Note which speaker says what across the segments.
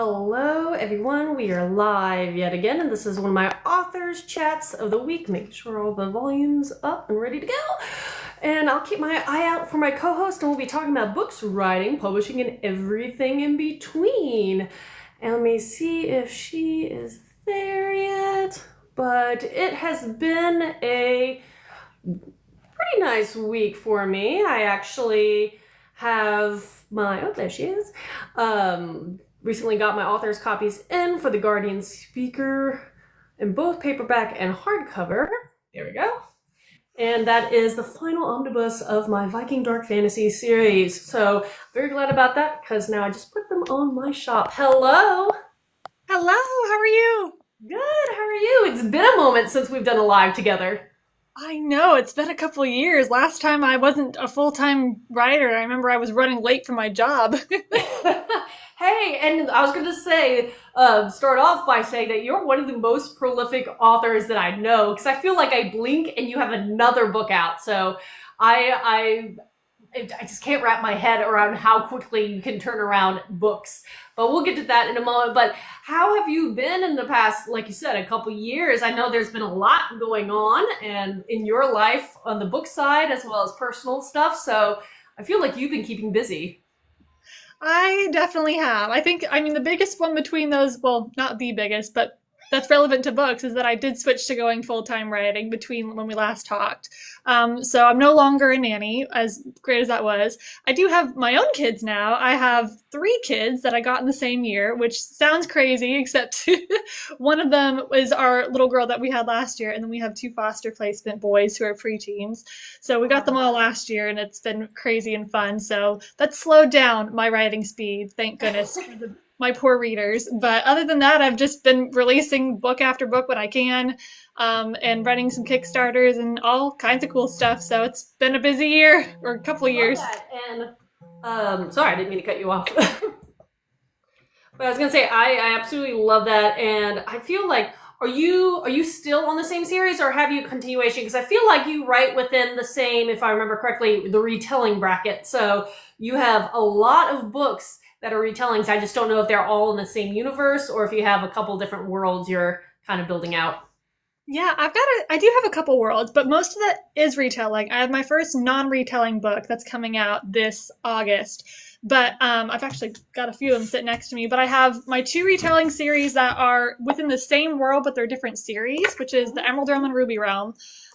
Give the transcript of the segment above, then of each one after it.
Speaker 1: Hello, everyone. We are live yet again, and this is one of my authors' chats of the week. Making sure all the volume's up and ready to go. And I'll keep my eye out for my co-host, and we'll be talking about books, writing, publishing, and everything in between. And let me see if she is there yet. But it has been a pretty nice week for me. I actually have oh, there she is. Recently got my author's copies in for the Guardian Speaker in both paperback and hardcover. There we go. And that is the final omnibus of my Viking Dark Fantasy series. So very glad about that because now I just put them on my shop. Hello.
Speaker 2: Hello, how are you?
Speaker 1: Good, how are you? It's been a moment since we've done a live together.
Speaker 2: I know, it's been a couple of years. Last time I wasn't a full-time writer. I remember I was running late for my job.
Speaker 1: Hey, and I was going to say, start off by saying that you're one of the most prolific authors that I know, because I feel like I blink and you have another book out. So I just can't wrap my head around how quickly you can turn around books. But we'll get to that in a moment. But how have you been in the past, like you said, a couple years? I know there's been a lot going on and in your life on the book side as well as personal stuff. So I feel like you've been keeping busy.
Speaker 2: I definitely have. The biggest one between those, well, not the biggest, but that's relevant to books, is that I did switch to going full-time writing between when we last talked. So I'm no longer a nanny, as great as that was. I do have my own kids now. I have 3 kids that I got in the same year, which sounds crazy, except one of them was our little girl that we had last year, and then we have 2 foster placement boys who are preteens. So we got them all last year, and it's been crazy and fun. So that slowed down my writing speed, thank goodness, for my poor readers. But other than that, I've just been releasing book after book when I can, and running some Kickstarters and all kinds of cool stuff. So it's been a busy year, or a couple of years.
Speaker 1: That. And sorry, I didn't mean to cut you off. But I was gonna say I absolutely love that, and I feel like are you still on the same series or have you a continuation? Because I feel like you write within the same, if I remember correctly, the retelling bracket. So you have a lot of books that are retellings. I just don't know if they're all in the same universe or if you have a couple different worlds you're kind of building out.
Speaker 2: Yeah, I do have a couple worlds, but most of that is retelling. I have my first non-retelling book that's coming out this August. But I've actually got a few of them sitting next to me. But I have my 2 retelling series that are within the same world, but they're different series, which is the Emerald Realm and Ruby Realm.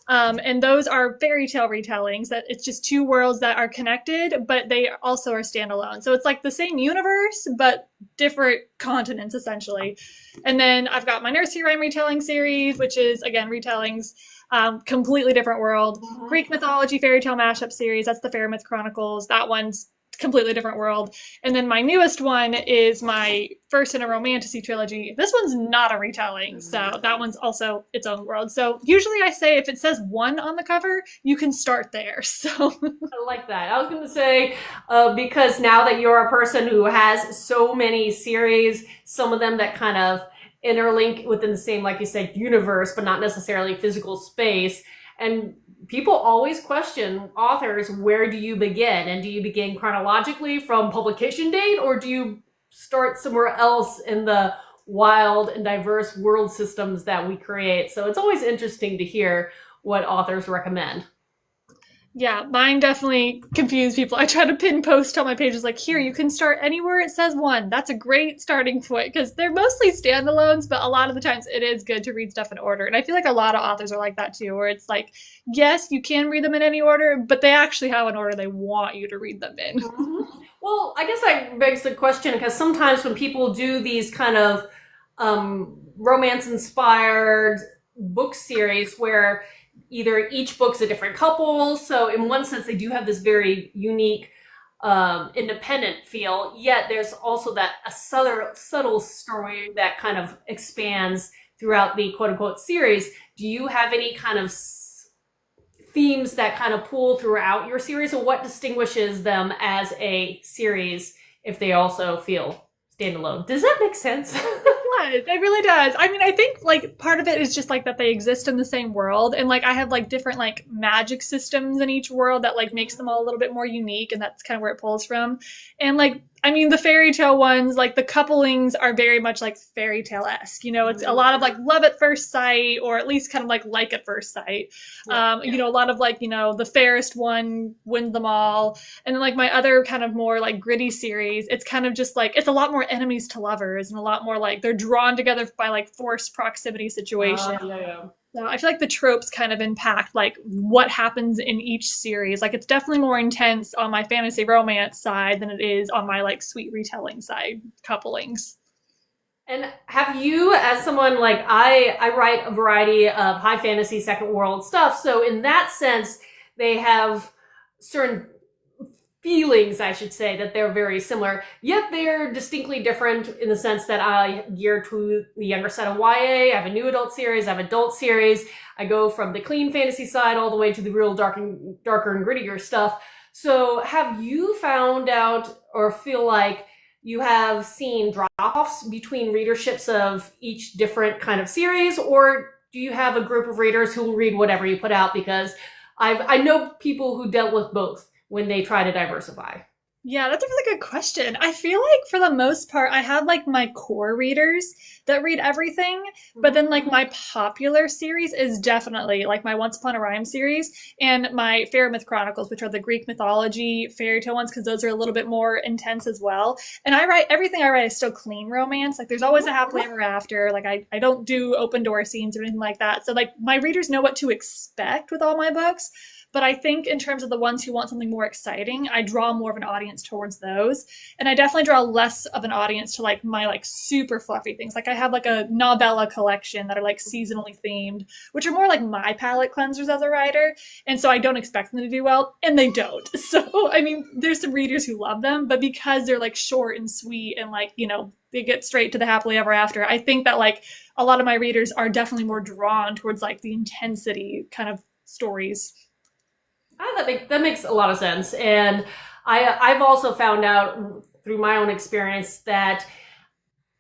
Speaker 2: And those are fairy tale retellings. That it's just 2 worlds that are connected, but they also are standalone. So it's like the same universe, but different continents, essentially. And then I've got my nursery rhyme retelling series, which is, again, retellings. Completely different world. Greek mythology fairy tale mashup series. That's the Fair Myth Chronicles. That one's completely different world. And then my newest one is my first in a romantasy trilogy. This one's not a retelling, so that one's also its own world. So usually I say if it says 1 on the cover, you can start there. So
Speaker 1: I like that. I was going to say, because now that you're a person who has so many series, some of them that kind of interlink within the same, like you said, universe, but not necessarily physical space. And people always question authors, where do you begin? And do you begin chronologically from publication date, or do you start somewhere else in the wild and diverse world systems that we create? So it's always interesting to hear what authors recommend.
Speaker 2: yeah, mine definitely confuse people. I try to pin post on my pages like, here, you can start anywhere it says 1. That's a great starting point because they're mostly standalones, but a lot of the times it is good to read stuff in order. And I feel like a lot of authors are like that too, where it's like, yes, you can read them in any order, but they actually have an order they want you to read them in.
Speaker 1: Mm-hmm. Well, I guess that begs the question, because sometimes when people do these kind of romance-inspired book series where either each book's a different couple, so in one sense they do have this very unique independent feel, yet there's also that a subtle story that kind of expands throughout the quote-unquote series. Do you have any kind of themes that kind of pull throughout your series, or what distinguishes them as a series if they also feel standalone? Does that make sense?
Speaker 2: It really does. I mean, I think like part of it is just like that they exist in the same world, and like I have like different like magic systems in each world that like makes them all a little bit more unique, and that's kind of where it pulls from. And like I mean, the fairy tale ones, like the couplings are very much like fairy tale-esque. You know, it's a lot of like love at first sight, or at least kind of like at first sight. You know, a lot of like, you know, the fairest one wins them all. And then like my other kind of more like gritty series, it's kind of just like, it's a lot more enemies to lovers and a lot more like they're drawn together by like forced proximity situations. So I feel like the tropes kind of impact like what happens in each series. Like it's definitely more intense on my fantasy romance side than it is on my like sweet retelling side, couplings.
Speaker 1: And have you, as someone like I write a variety of high fantasy second world stuff, so in that sense, they have certain feelings, I should say, that they're very similar, yet they're distinctly different in the sense that I gear to the younger side of YA. I have a new adult series, I have adult series. I go from the clean fantasy side all the way to the real darker and grittier stuff. So have you found out or feel like you have seen drop-offs between readerships of each different kind of series, or do you have a group of readers who will read whatever you put out? Because I know people who dealt with both when they try to diversify.
Speaker 2: Yeah, that's a really good question. I feel like for the most part, I have like my core readers that read everything, but then like my popular series is definitely like my Once Upon a Rhyme series and my Fairy Myth Chronicles, which are the Greek mythology fairy tale ones, because those are a little bit more intense as well. And everything I write is still clean romance. Like there's always a happily ever after. Like I don't do open door scenes or anything like that. So like my readers know what to expect with all my books. But I think in terms of the ones who want something more exciting, I draw more of an audience towards those. And I definitely draw less of an audience to like my like super fluffy things. Like I have like a novella collection that are like seasonally themed, which are more like my palate cleansers as a writer. And so I don't expect them to do well, and they don't. So, I mean, there's some readers who love them, but because they're like short and sweet and like, you know, they get straight to the happily ever after, I think that like a lot of my readers are definitely more drawn towards like the intensity kind of stories.
Speaker 1: That makes a lot of sense. And I've also found out through my own experience that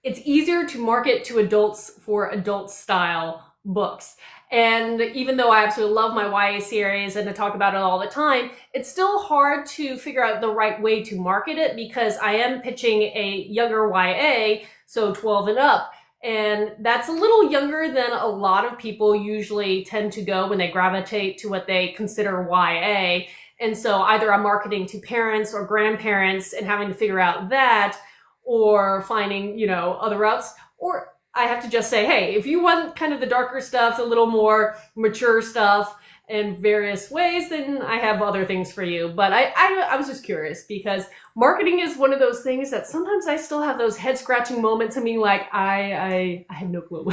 Speaker 1: it's easier to market to adults for adult style books. And even though I absolutely love my YA series and I talk about it all the time, it's still hard to figure out the right way to market it because I am pitching a younger YA, so 12 and up. And that's a little younger than a lot of people usually tend to go when they gravitate to what they consider YA. And so either I'm marketing to parents or grandparents and having to figure out that, or finding, you know, other routes, or I have to just say, hey, if you want kind of the darker stuff, a little more mature stuff in various ways, then I have other things for you. But I was just curious because marketing is one of those things that sometimes I still have those head scratching moments of me like, I have no clue.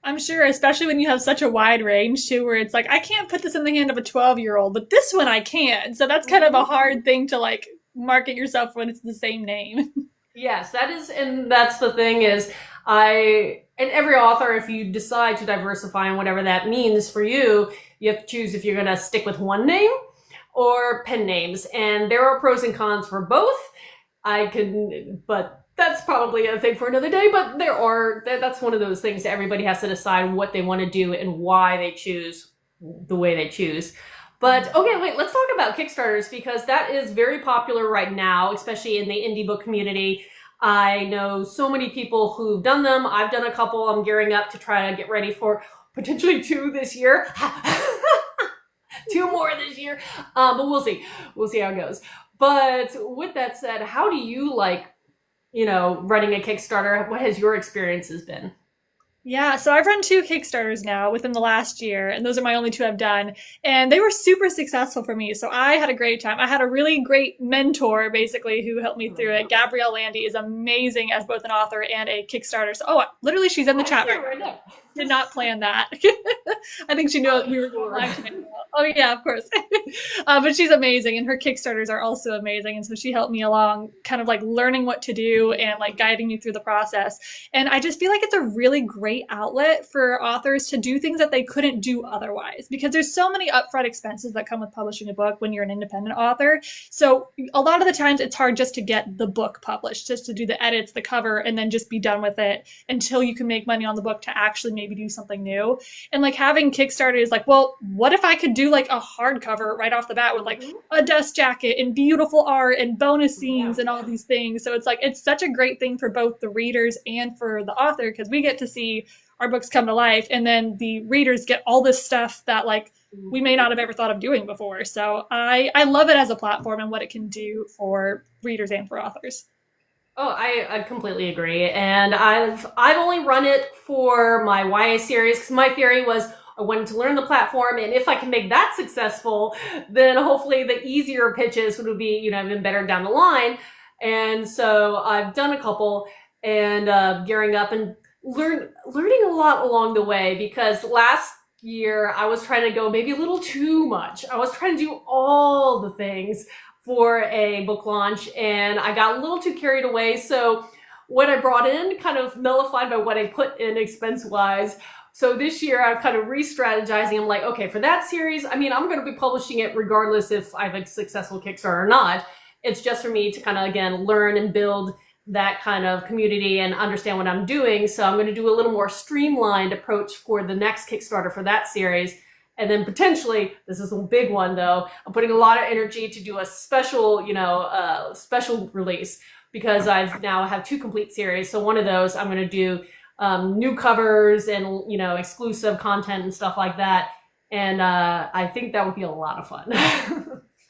Speaker 2: I'm sure, especially when you have such a wide range too, where it's like, I can't put this in the hand of a 12-year-old, but this one I can. So that's kind of a hard thing to like market yourself when it's the same name.
Speaker 1: Yes, that is, and that's the thing is and every author, if you decide to diversify and whatever that means for you, you have to choose if you're going to stick with one name or pen names. And there are pros and cons for both. But that's probably a thing for another day. But that's one of those things that everybody has to decide what they want to do and why they choose the way they choose. But okay, wait, let's talk about Kickstarters because that is very popular right now, especially in the indie book community. I know so many people who've done them. I've done a couple. I'm gearing up to try to get ready for potentially 2 this year. 2 more this year. But we'll see. We'll see how it goes. But with that said, how do you like, you know, running a Kickstarter? What has your experiences been?
Speaker 2: Yeah, so I've run 2 Kickstarters now within the last year, and those are my only 2 I've done. And they were super successful for me, so I had a great time. I had a really great mentor, basically, who helped me through it. Gabrielle Landy is amazing as both an author and a Kickstarter. So, literally, she's in the chat right now. Did not plan that. I think she knew we were going live today. Oh, yeah, of course. But she's amazing, and her Kickstarters are also amazing. And so she helped me along, kind of like learning what to do and like guiding me through the process. And I just feel like it's a really great outlet for authors to do things that they couldn't do otherwise, because there's so many upfront expenses that come with publishing a book when you're an independent author. So a lot of the times it's hard just to get the book published, just to do the edits, the cover, and then just be done with it until you can make money on the book to actually maybe do something new. And like having Kickstarter is like, well, what if I could do like a hardcover right off the bat with like a dust jacket and beautiful art and bonus scenes and all these things. So it's like, it's such a great thing for both the readers and for the author, because we get to see our books come to life, and then the readers get all this stuff that like we may not have ever thought of doing before. So I love it as a platform and what it can do for readers and for authors.
Speaker 1: Oh, I completely agree. And I've only run it for my YA series because my theory was I wanted to learn the platform, and if I can make that successful, then hopefully the easier pitches would be, even better down the line. And so I've done a couple and gearing up and learning a lot along the way, because last year I was trying to go maybe a little too much. I was trying to do all the things for a book launch, and I got a little too carried away. So what I brought in kind of nullified by what I put in expense-wise. So this year I'm kind of re-strategizing. I'm like, okay, for that series, I'm going to be publishing it regardless if I have a successful Kickstarter or not. It's just for me to kind of, again, learn and build that kind of community and understand what I'm doing. So I'm going to do a little more streamlined approach for the next Kickstarter for that series. And then potentially, this is a big one though, I'm putting a lot of energy to do a special, special release, because I've now have 2 complete series. So one of those I'm going to do new covers and, exclusive content and stuff like that. And I think that would be a lot of fun.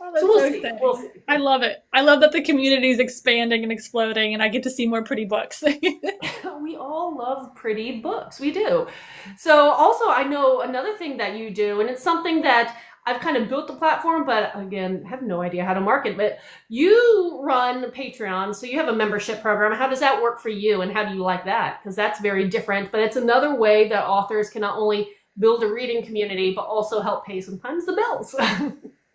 Speaker 2: Oh, that's so exciting. We'll see. I love it. I love that the community is expanding and exploding, and I get to see more pretty books.
Speaker 1: We all love pretty books. We do. So also, I know another thing that you do, and it's something that I've kind of built the platform, but again, have no idea how to market. But you run Patreon, so you have a membership program. How does that work for you, and how do you like that? Because that's very different, but it's another way that authors can not only build a reading community, but also help pay sometimes the bills.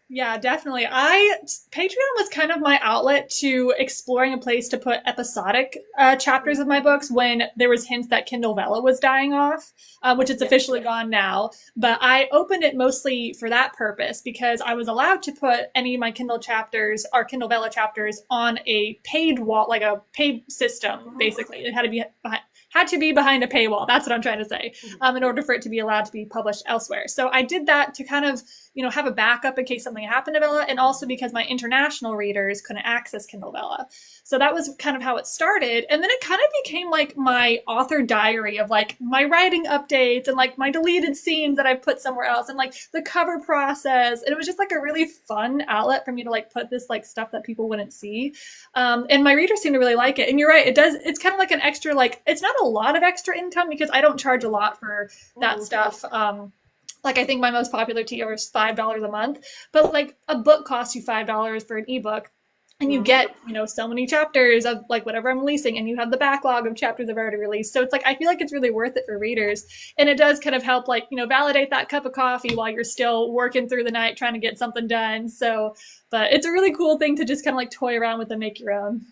Speaker 2: Yeah, definitely. Patreon was kind of my outlet to exploring a place to put episodic chapters of my books when there was hints that Kindle Vella was dying off, which it's officially gone now. But I opened it mostly for that purpose, because I was allowed to put any of my Kindle chapters or Kindle Vella chapters on a paid wall, like a paid system, basically. It had to be behind a paywall. That's what I'm trying to say, in order for it to be allowed to be published elsewhere. So I did that to kind of, have a backup in case something happened to Vella, and also because my international readers couldn't access Kindle Vella. So that was kind of how it started. And then it kind of became like my author diary of like my writing updates and like my deleted scenes that I put somewhere else and like the cover process. And it was just like a really fun outlet for me to like put this like stuff that people wouldn't see. And my readers seem to really like it. And you're right, it's kind of like an extra, like, it's not a lot of extra income because I don't charge a lot for that stuff. Like, I think my most popular tier is $5 a month, but like a book costs you $5 for an ebook, and you get, so many chapters of like whatever I'm releasing, and you have the backlog of chapters I've already released. So it's like, I feel like it's really worth it for readers. And it does kind of help, like, validate that cup of coffee while you're still working through the night trying to get something done. So, but it's a really cool thing to just kind of like toy around with and make your own.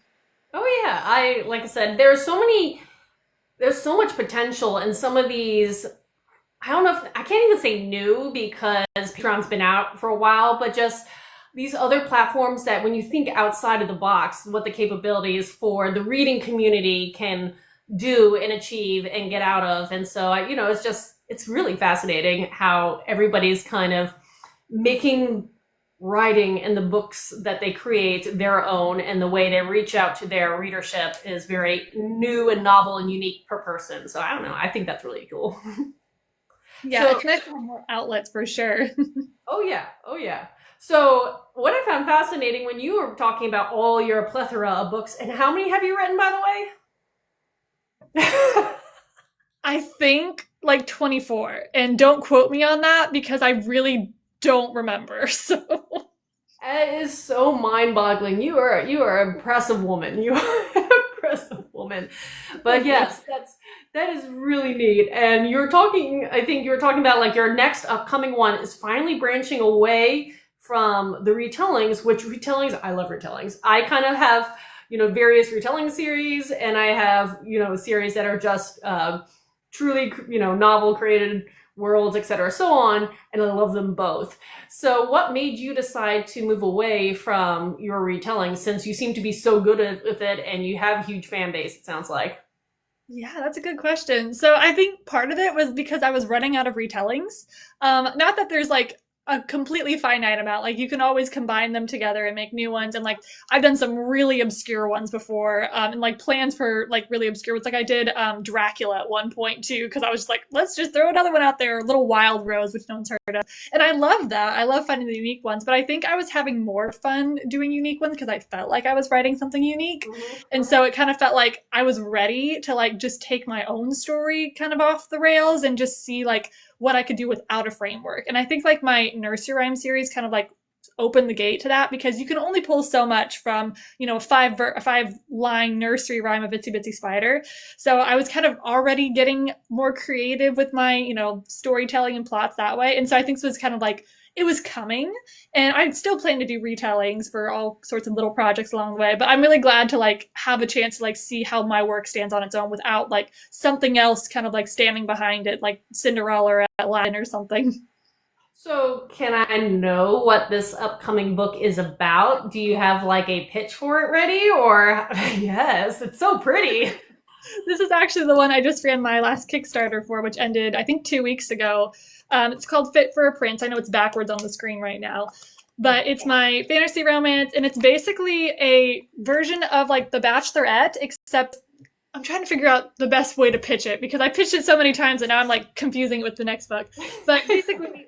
Speaker 2: Oh
Speaker 1: yeah. Like I said, there's so much potential in some of these. I don't know if I can't even say new because Patreon's been out for a while, but just these other platforms that when you think outside of the box, what the capabilities for the reading community can do and achieve and get out of. And so, it's really fascinating how everybody's kind of making writing and the books that they create their own, and the way they reach out to their readership is very new and novel and unique per person. So I don't know. I think that's really cool.
Speaker 2: Yeah, it connects with more outlets for sure.
Speaker 1: Oh yeah. So what I found fascinating when you were talking about all your plethora of books, and how many have you written, by the way?
Speaker 2: I think like 24, and don't quote me on that because I really don't remember. So
Speaker 1: it is so mind-boggling. You are an impressive woman. You are an impressive woman. But yes, that is really neat. And I think you were talking about like your next upcoming one is finally branching away from the retellings, I love retellings. I kind of have, various retelling series, and I have, series that are just truly, novel created worlds, etc., so on, and I love them both. So what made you decide to move away from your retelling, since you seem to be so good with it and you have a huge fan base, it sounds like?
Speaker 2: Yeah, that's a good question. So I think part of it was because I was running out of retellings. Not that there's like a completely finite amount. Like you can always combine them together and make new ones. And like I've done some really obscure ones before, and like plans for like really obscure ones. Like I did Dracula at one point too, because I was just like, let's just throw another one out there, Little Wild Rose, which no one's heard of. And I love that. I love finding the unique ones. But I think I was having more fun doing unique ones because I felt like I was writing something unique. And so it kind of felt like I was ready to like just take my own story kind of off the rails and just see like what I could do without a framework. And I think like my nursery rhyme series kind of like opened the gate to that because you can only pull so much from, you know, a 5 line nursery rhyme of Itsy Bitsy Spider. So I was kind of already getting more creative with my, you know, storytelling and plots that way. And so I think this was kind of like, it was coming, and I still plan to do retellings for all sorts of little projects along the way, but I'm really glad to like have a chance to like see how my work stands on its own without like something else kind of like standing behind it, like Cinderella or Aladdin or something.
Speaker 1: So, can I know what this upcoming book is about? Do you have like a pitch for it ready? Or, yes, it's so pretty.
Speaker 2: This is actually the one I just ran my last Kickstarter for, which ended, I think, 2 weeks ago. It's called Fit for a Prince. I know it's backwards on the screen right now, but it's my fantasy romance, and it's basically a version of like The Bachelorette, except I'm trying to figure out the best way to pitch it because I pitched it so many times and now I'm like confusing it with the next book. But basically,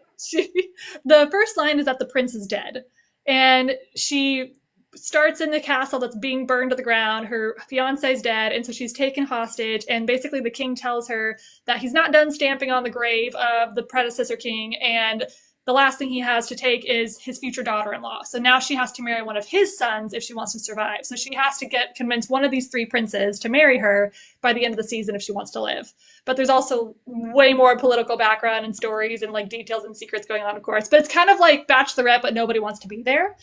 Speaker 2: the first line is that the prince is dead, and she starts in the castle that's being burned to the ground. Her fiance's dead, and so she's taken hostage. And basically, the king tells her that he's not done stamping on the grave of the predecessor king, and the last thing he has to take is his future daughter-in-law. So now she has to marry one of his sons if she wants to survive. So she has to convince one of these 3 princes to marry her by the end of the season if she wants to live. But there's also way more political background and stories and like details and secrets going on, of course. But it's kind of like Bachelorette, but nobody wants to be there.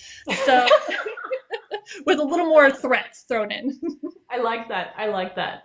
Speaker 2: So with a little more threats thrown in.
Speaker 1: I like that. I like that.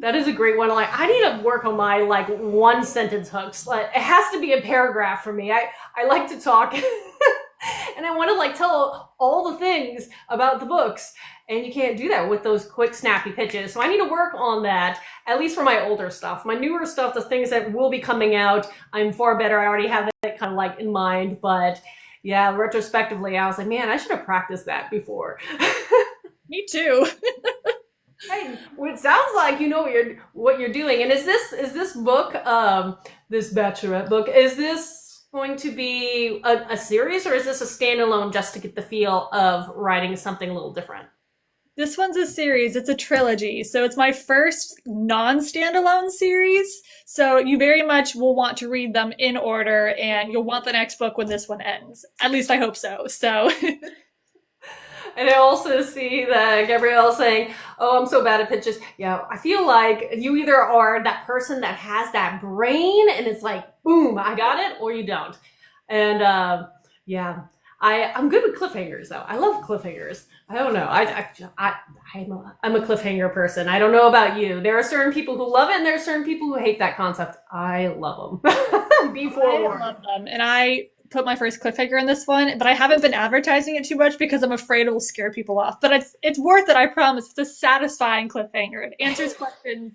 Speaker 1: That is a great one. Like, I need to work on my like one sentence hooks. Like, it has to be a paragraph for me. I like to talk, and I want to like tell all the things about the books, and you can't do that with those quick, snappy pitches. So I need to work on that. At least for my older stuff. My newer stuff, the things that will be coming out, I'm far better. I already have it kind of like in mind, but yeah, retrospectively, I was like, man, I should have practiced that before.
Speaker 2: Me too.
Speaker 1: Hey, well, it sounds like you know what you're doing. And is this book, this Bachelorette book, is this going to be a series, or is this a standalone just to get the feel of writing something a little different?
Speaker 2: This one's a series. It's a trilogy. So it's my first non-standalone series. So you very much will want to read them in order, and you'll want the next book when this one ends. At least I hope so. So
Speaker 1: And I also see that Gabrielle saying, oh, I'm so bad at pitches. Yeah, I feel like you either are that person that has that brain and it's like, boom, I got it, or you don't. And yeah, I'm good with cliffhangers, though. I love cliffhangers. I don't know. I'm a cliffhanger person. I don't know about you. There are certain people who love it, and there are certain people who hate that concept. I love them. Be forewarned.
Speaker 2: I love them. And I put my first cliffhanger in this one, but I haven't been advertising it too much because I'm afraid it will scare people off. But it's worth it, I promise. It's a satisfying cliffhanger. It answers questions.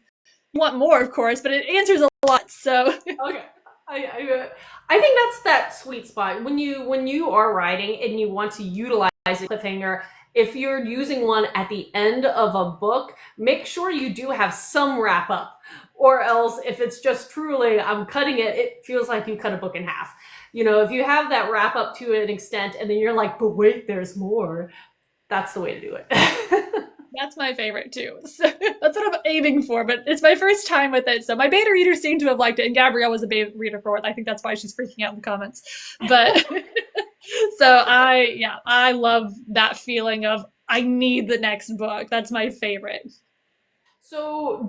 Speaker 2: You want more, of course, but it answers a lot. So
Speaker 1: okay. I think that's that sweet spot when you are writing and you want to utilize a cliffhanger. If you're using one at the end of a book, make sure you do have some wrap up, or else if it's just truly I'm cutting it, it feels like you cut a book in half. You know, if you have that wrap up to an extent and then you're like, but wait, there's more, that's the way to do it.
Speaker 2: That's my favorite too. So that's what I'm aiming for, but it's my first time with it. So my beta readers seem to have liked it, and Gabrielle was a beta reader for it. I think that's why she's freaking out in the comments. But so I love that feeling of I need the next book. That's my favorite.
Speaker 1: So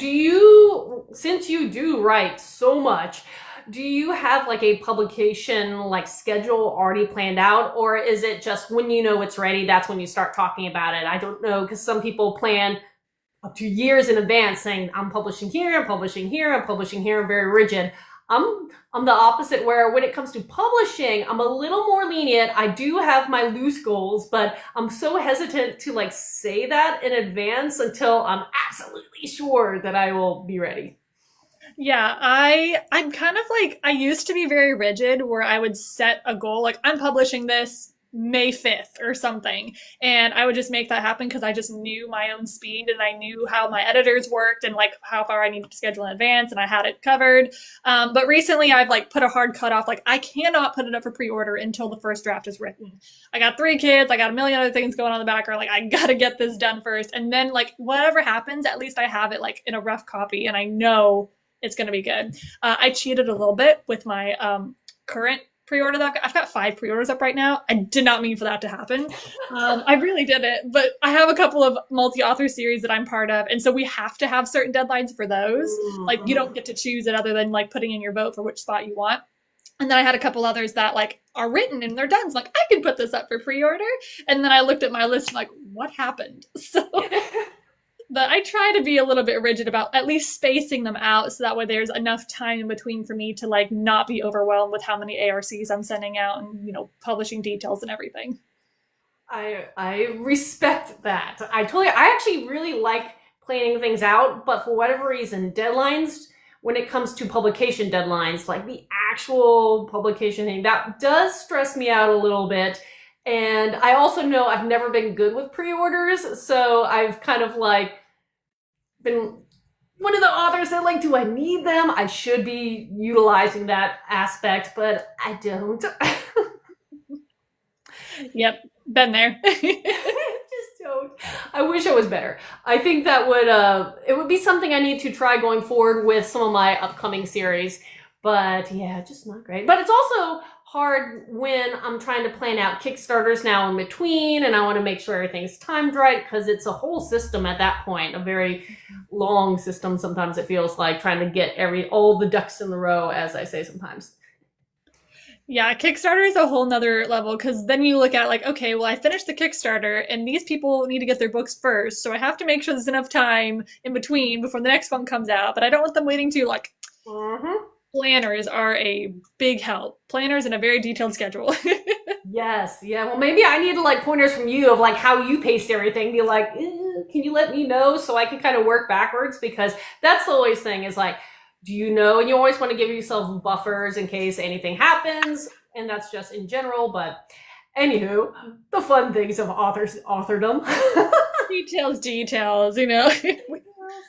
Speaker 1: since you do write so much, do you have like a publication like schedule already planned out, or is it just when you know it's ready, that's when you start talking about it? I don't know, because some people plan up to years in advance saying, I'm publishing here, I'm publishing here, I'm publishing here. I'm very rigid. I'm the opposite, where when it comes to publishing, I'm a little more lenient. I do have my loose goals, but I'm so hesitant to like say that in advance until I'm absolutely sure that I will be ready.
Speaker 2: Yeah, I'm kind of like I used to be very rigid where I would set a goal like I'm publishing this May 5th or something, and I would just make that happen because I just knew my own speed and I knew how my editors worked and like how far I needed to schedule in advance and I had it covered. But recently I've like put a hard cutoff like I cannot put it up for pre-order until the first draft is written. I got 3 kids, I got a million other things going on in the background, like I gotta get this done first, and then like whatever happens, at least I have it like in a rough copy and I know it's going to be good. I cheated a little bit with my current pre-order that I've got 5 pre-orders up right now. I did not mean for that to happen. I really didn't, but I have a couple of multi-author series that I'm part of, and so we have to have certain deadlines for those. Like you don't get to choose it other than like putting in your vote for which spot you want. And then I had a couple others that like are written and they're done. So like I can put this up for pre-order. And then I looked at my list and like, what happened? So but I try to be a little bit rigid about at least spacing them out so that way there's enough time in between for me to like not be overwhelmed with how many ARCs I'm sending out and publishing details and everything.
Speaker 1: I respect that. I actually really like planning things out, but for whatever reason, deadlines when it comes to publication deadlines, like the actual publication thing, that does stress me out a little bit. And I also know I've never been good with pre-orders, so I've kind of like been one of the authors that like, do I need them? I should be utilizing that aspect, but I don't.
Speaker 2: Yep, been there.
Speaker 1: Just don't. I wish I was better. I think that would it would be something I need to try going forward with some of my upcoming series. But yeah, just not great. But it's also hard when I'm trying to plan out Kickstarters now in between, and I want to make sure everything's timed right because it's a whole system at that point, a very long system. Sometimes it feels like trying to get all the ducks in the row, as I say sometimes.
Speaker 2: Yeah, Kickstarter is a whole nother level because then you look at like, okay, well, I finished the Kickstarter and these people need to get their books first. So I have to make sure there's enough time in between before the next one comes out. But I don't want them waiting too like, planners are a big help. Planners and a very detailed schedule.
Speaker 1: Yes, yeah. Well, maybe I need like pointers from you of like how you pace everything. Be like, can you let me know so I can kind of work backwards? Because that's the always thing is like, do you know? And you always want to give yourself buffers in case anything happens. And that's just in general. But anywho, the fun things of authordom.
Speaker 2: Details,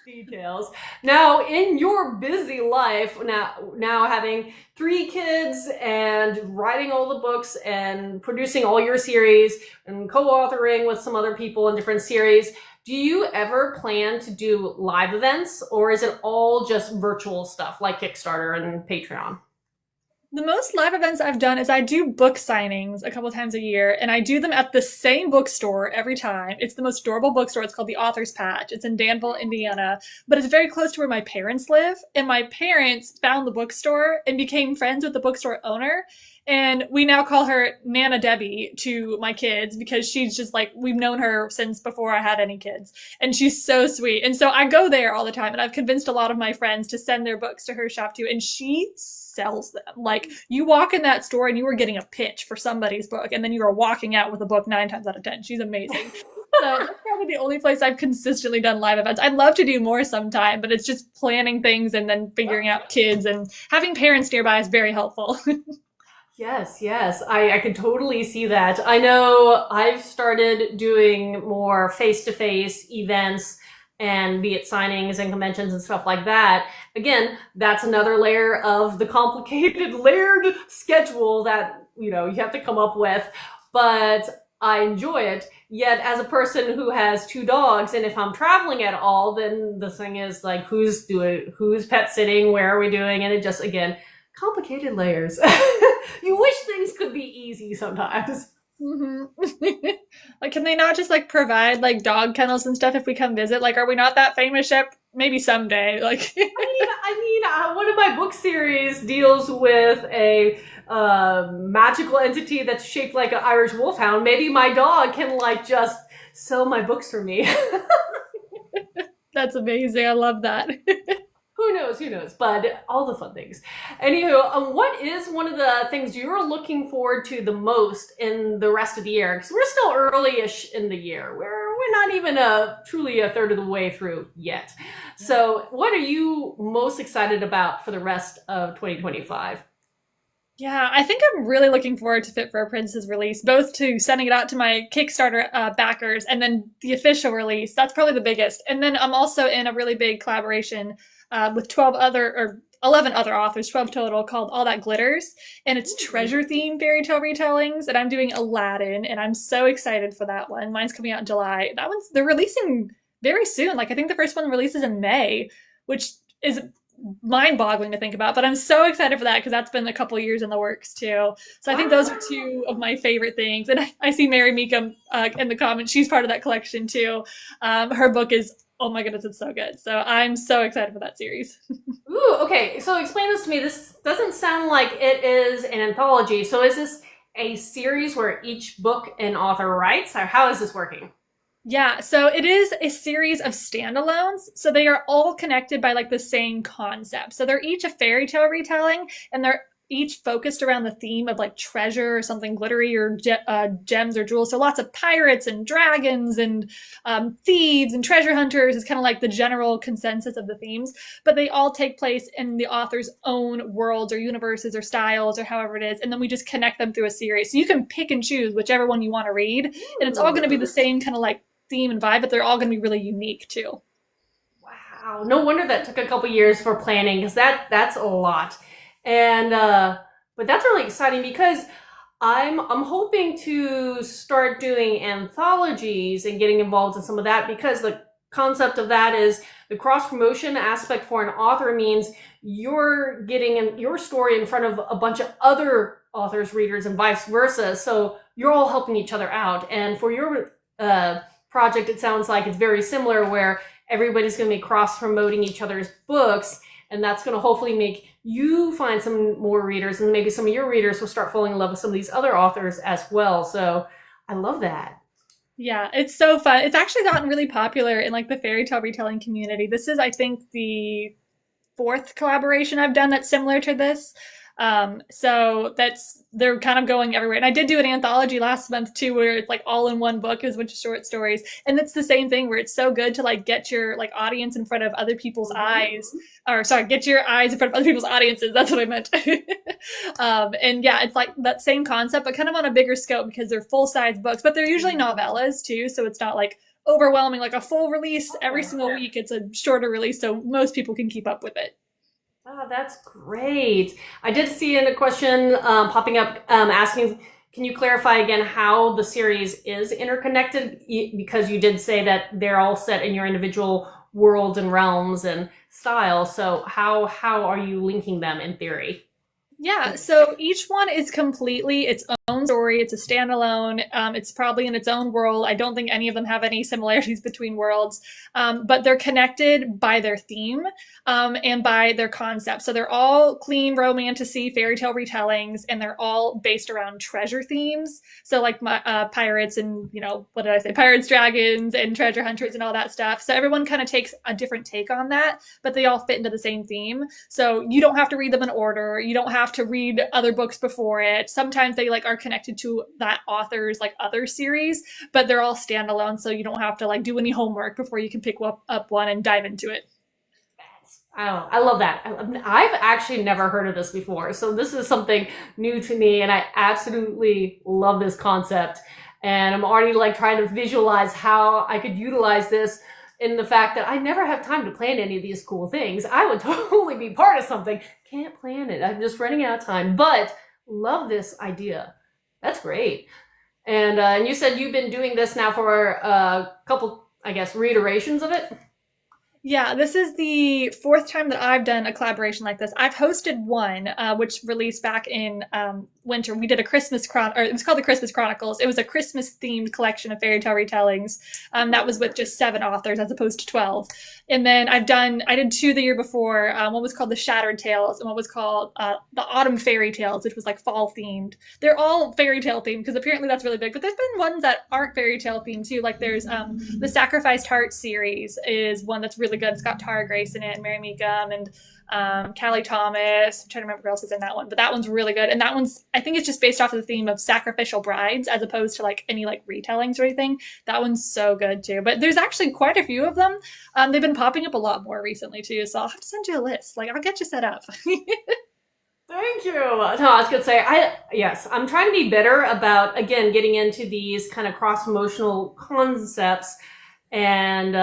Speaker 1: Details. Now, in your busy life, now having 3 kids and writing all the books and producing all your series and co-authoring with some other people in different series, do you ever plan to do live events, or is it all just virtual stuff like Kickstarter and Patreon?
Speaker 2: The most live events I've done is I do book signings a couple times a year, and I do them at the same bookstore every time. It's the most adorable bookstore. It's called the Author's Patch. It's in Danville, Indiana, but it's very close to where my parents live. And my parents found the bookstore and became friends with the bookstore owner. And we now call her Nana Debbie to my kids because she's just like, we've known her since before I had any kids. And she's so sweet. And so I go there all the time, and I've convinced a lot of my friends to send their books to her shop too. And she sells them. Like you walk in that store and you are getting a pitch for somebody's book, and then you are walking out with a book 9 times out of 10. She's amazing. So that's probably the only place I've consistently done live events. I'd love to do more sometime, but it's just planning things and then figuring out kids, and having parents nearby is very helpful.
Speaker 1: Yes. I can totally see that. I know I've started doing more face-to-face events, and be it signings and conventions and stuff like that. Again, that's another layer of the complicated layered schedule that, you have to come up with. But I enjoy it. Yet as a person who has 2 dogs, and if I'm traveling at all, then the thing is like, who's pet sitting? Where are we doing? And it just, again, complicated layers. You wish things could be easy sometimes.
Speaker 2: Like, can they not just like provide like dog kennels and stuff if we come visit? Like, are we not that famous yet? Maybe someday. Like,
Speaker 1: one of my book series deals with a magical entity that's shaped like an Irish wolfhound. Maybe my dog can like just sell my books for me.
Speaker 2: That's amazing. I love that.
Speaker 1: Who knows, but all the fun things. Anywho, what is one of the things you're looking forward to the most in the rest of the year? Because we're still early-ish in the year. We're we're not even truly a third of the way through yet. So what are you most excited about for the rest of 2025?
Speaker 2: Yeah, I think I'm really looking forward to Fit for a Prince's release, both to sending it out to my Kickstarter backers and then the official release. That's probably the biggest. And then I'm also in a really big collaboration with 11 other authors, 12 total, called All That Glitters. And it's treasure themed fairy tale retellings. And I'm doing Aladdin, and I'm so excited for that one. Mine's coming out in July. They're releasing very soon. Like, I think the first one releases in May, which is mind-boggling to think about, but I'm so excited for that because that's been a couple years in the works too. So I think those are two of my favorite things. And I see Mary Meekum in the comments. She's part of that collection too. Her book is, oh my goodness, it's so good. So I'm so excited for that series.
Speaker 1: Ooh, okay. So explain this to me. This doesn't sound like it is an anthology. So is this a series where each book an author writes, or how is this working?
Speaker 2: Yeah, so it is a series of standalones. So they are all connected by like the same concept. So they're each a fairy tale retelling, and they're each focused around the theme of like treasure or something glittery or gems or jewels. So lots of pirates and dragons and thieves and treasure hunters is kind of like the general consensus of the themes. But they all take place in the author's own worlds or universes or styles or however it is. And then we just connect them through a series. So you can pick and choose whichever one you want to read. And it's all going to be the same kind of like theme and vibe, but they're all going to be really unique too.
Speaker 1: Wow, no wonder that took a couple years for planning, because that's a lot. And but that's really exciting because I'm hoping to start doing anthologies and getting involved in some of that, because the concept of that is the cross promotion aspect for an author means you're getting your story in front of a bunch of other authors, readers, and vice versa. So you're all helping each other out. And for your project, it sounds like it's very similar, where everybody's going to be cross-promoting each other's books, and that's going to hopefully make you find some more readers, and maybe some of your readers will start falling in love with some of these other authors as well. So I love that.
Speaker 2: Yeah, it's so fun. It's actually gotten really popular in like the fairy tale retelling community. This is, I think, the fourth collaboration I've done that's similar to this. So they're kind of going everywhere. And I did do an anthology last month too, where it's like all in one book. It was a bunch of short stories. And it's the same thing, where it's so good to like get your like audience in front of other people's eyes, or sorry, get your eyes in front of other people's audiences. That's what I meant. And yeah, it's like that same concept, but kind of on a bigger scope, because they're full-size books, but they're usually novellas too. So it's not like overwhelming, like a full release every single week. It's a shorter release, so most people can keep up with it.
Speaker 1: Oh, that's great. I did see in a question popping up asking, can you clarify again how the series is interconnected? Because you did say that they're all set in your individual worlds and realms and styles. So how are you linking them in theory?
Speaker 2: Yeah, so each one is completely its own story. It's a standalone. It's probably in its own world. I don't think any of them have any similarities between worlds, but they're connected by their theme and by their concept. So they're all clean romantasy fairy tale retellings, and they're all based around treasure themes. So like pirates and, what did I say? Pirates, dragons, and treasure hunters and all that stuff. So everyone kind of takes a different take on that, but they all fit into the same theme. So you don't have to read them in order. You don't have to read other books before it. Sometimes they like are connected to that author's like other series, but they're all standalone, so you don't have to like do any homework before you can pick up one and dive into it.
Speaker 1: Oh, I love that. I've actually never heard of this before, so this is something new to me, and I absolutely love this concept. And I'm already like trying to visualize how I could utilize this, in the fact that I never have time to plan any of these cool things. I would totally be part of something. Can't plan it. I'm just running out of time, but love this idea. That's great. And you said you've been doing this now for a couple, I guess, reiterations of it?
Speaker 2: Yeah, this is the fourth time that I've done a collaboration like this. I've hosted one, which released back in winter. We did a Christmas it was called the Christmas Chronicles. It was a Christmas-themed collection of fairy tale retellings. That was with just 7 authors as opposed to 12. And then I did 2 the year before. One was called the Shattered Tales, and one was called the Autumn Fairy Tales, which was like fall-themed. They're all fairy tale themed, because apparently that's really big. But there's been ones that aren't fairy tale themed too. Like there's the Sacrificed Heart series is one that's really really good. It's got Tara Grace in it, and Mary Meekum, and Callie Thomas. I'm trying to remember who else is in that one, but that one's really good. And that one's, I think it's just based off of the theme of sacrificial brides as opposed to like any like retellings or anything. That one's so good too. But there's actually quite a few of them. They've been popping up a lot more recently too. So I'll have to send you a list. Like I'll get you set up.
Speaker 1: Thank you. No, I was gonna say, yes, I'm trying to be better about, again, getting into these kind of cross-promotional concepts, and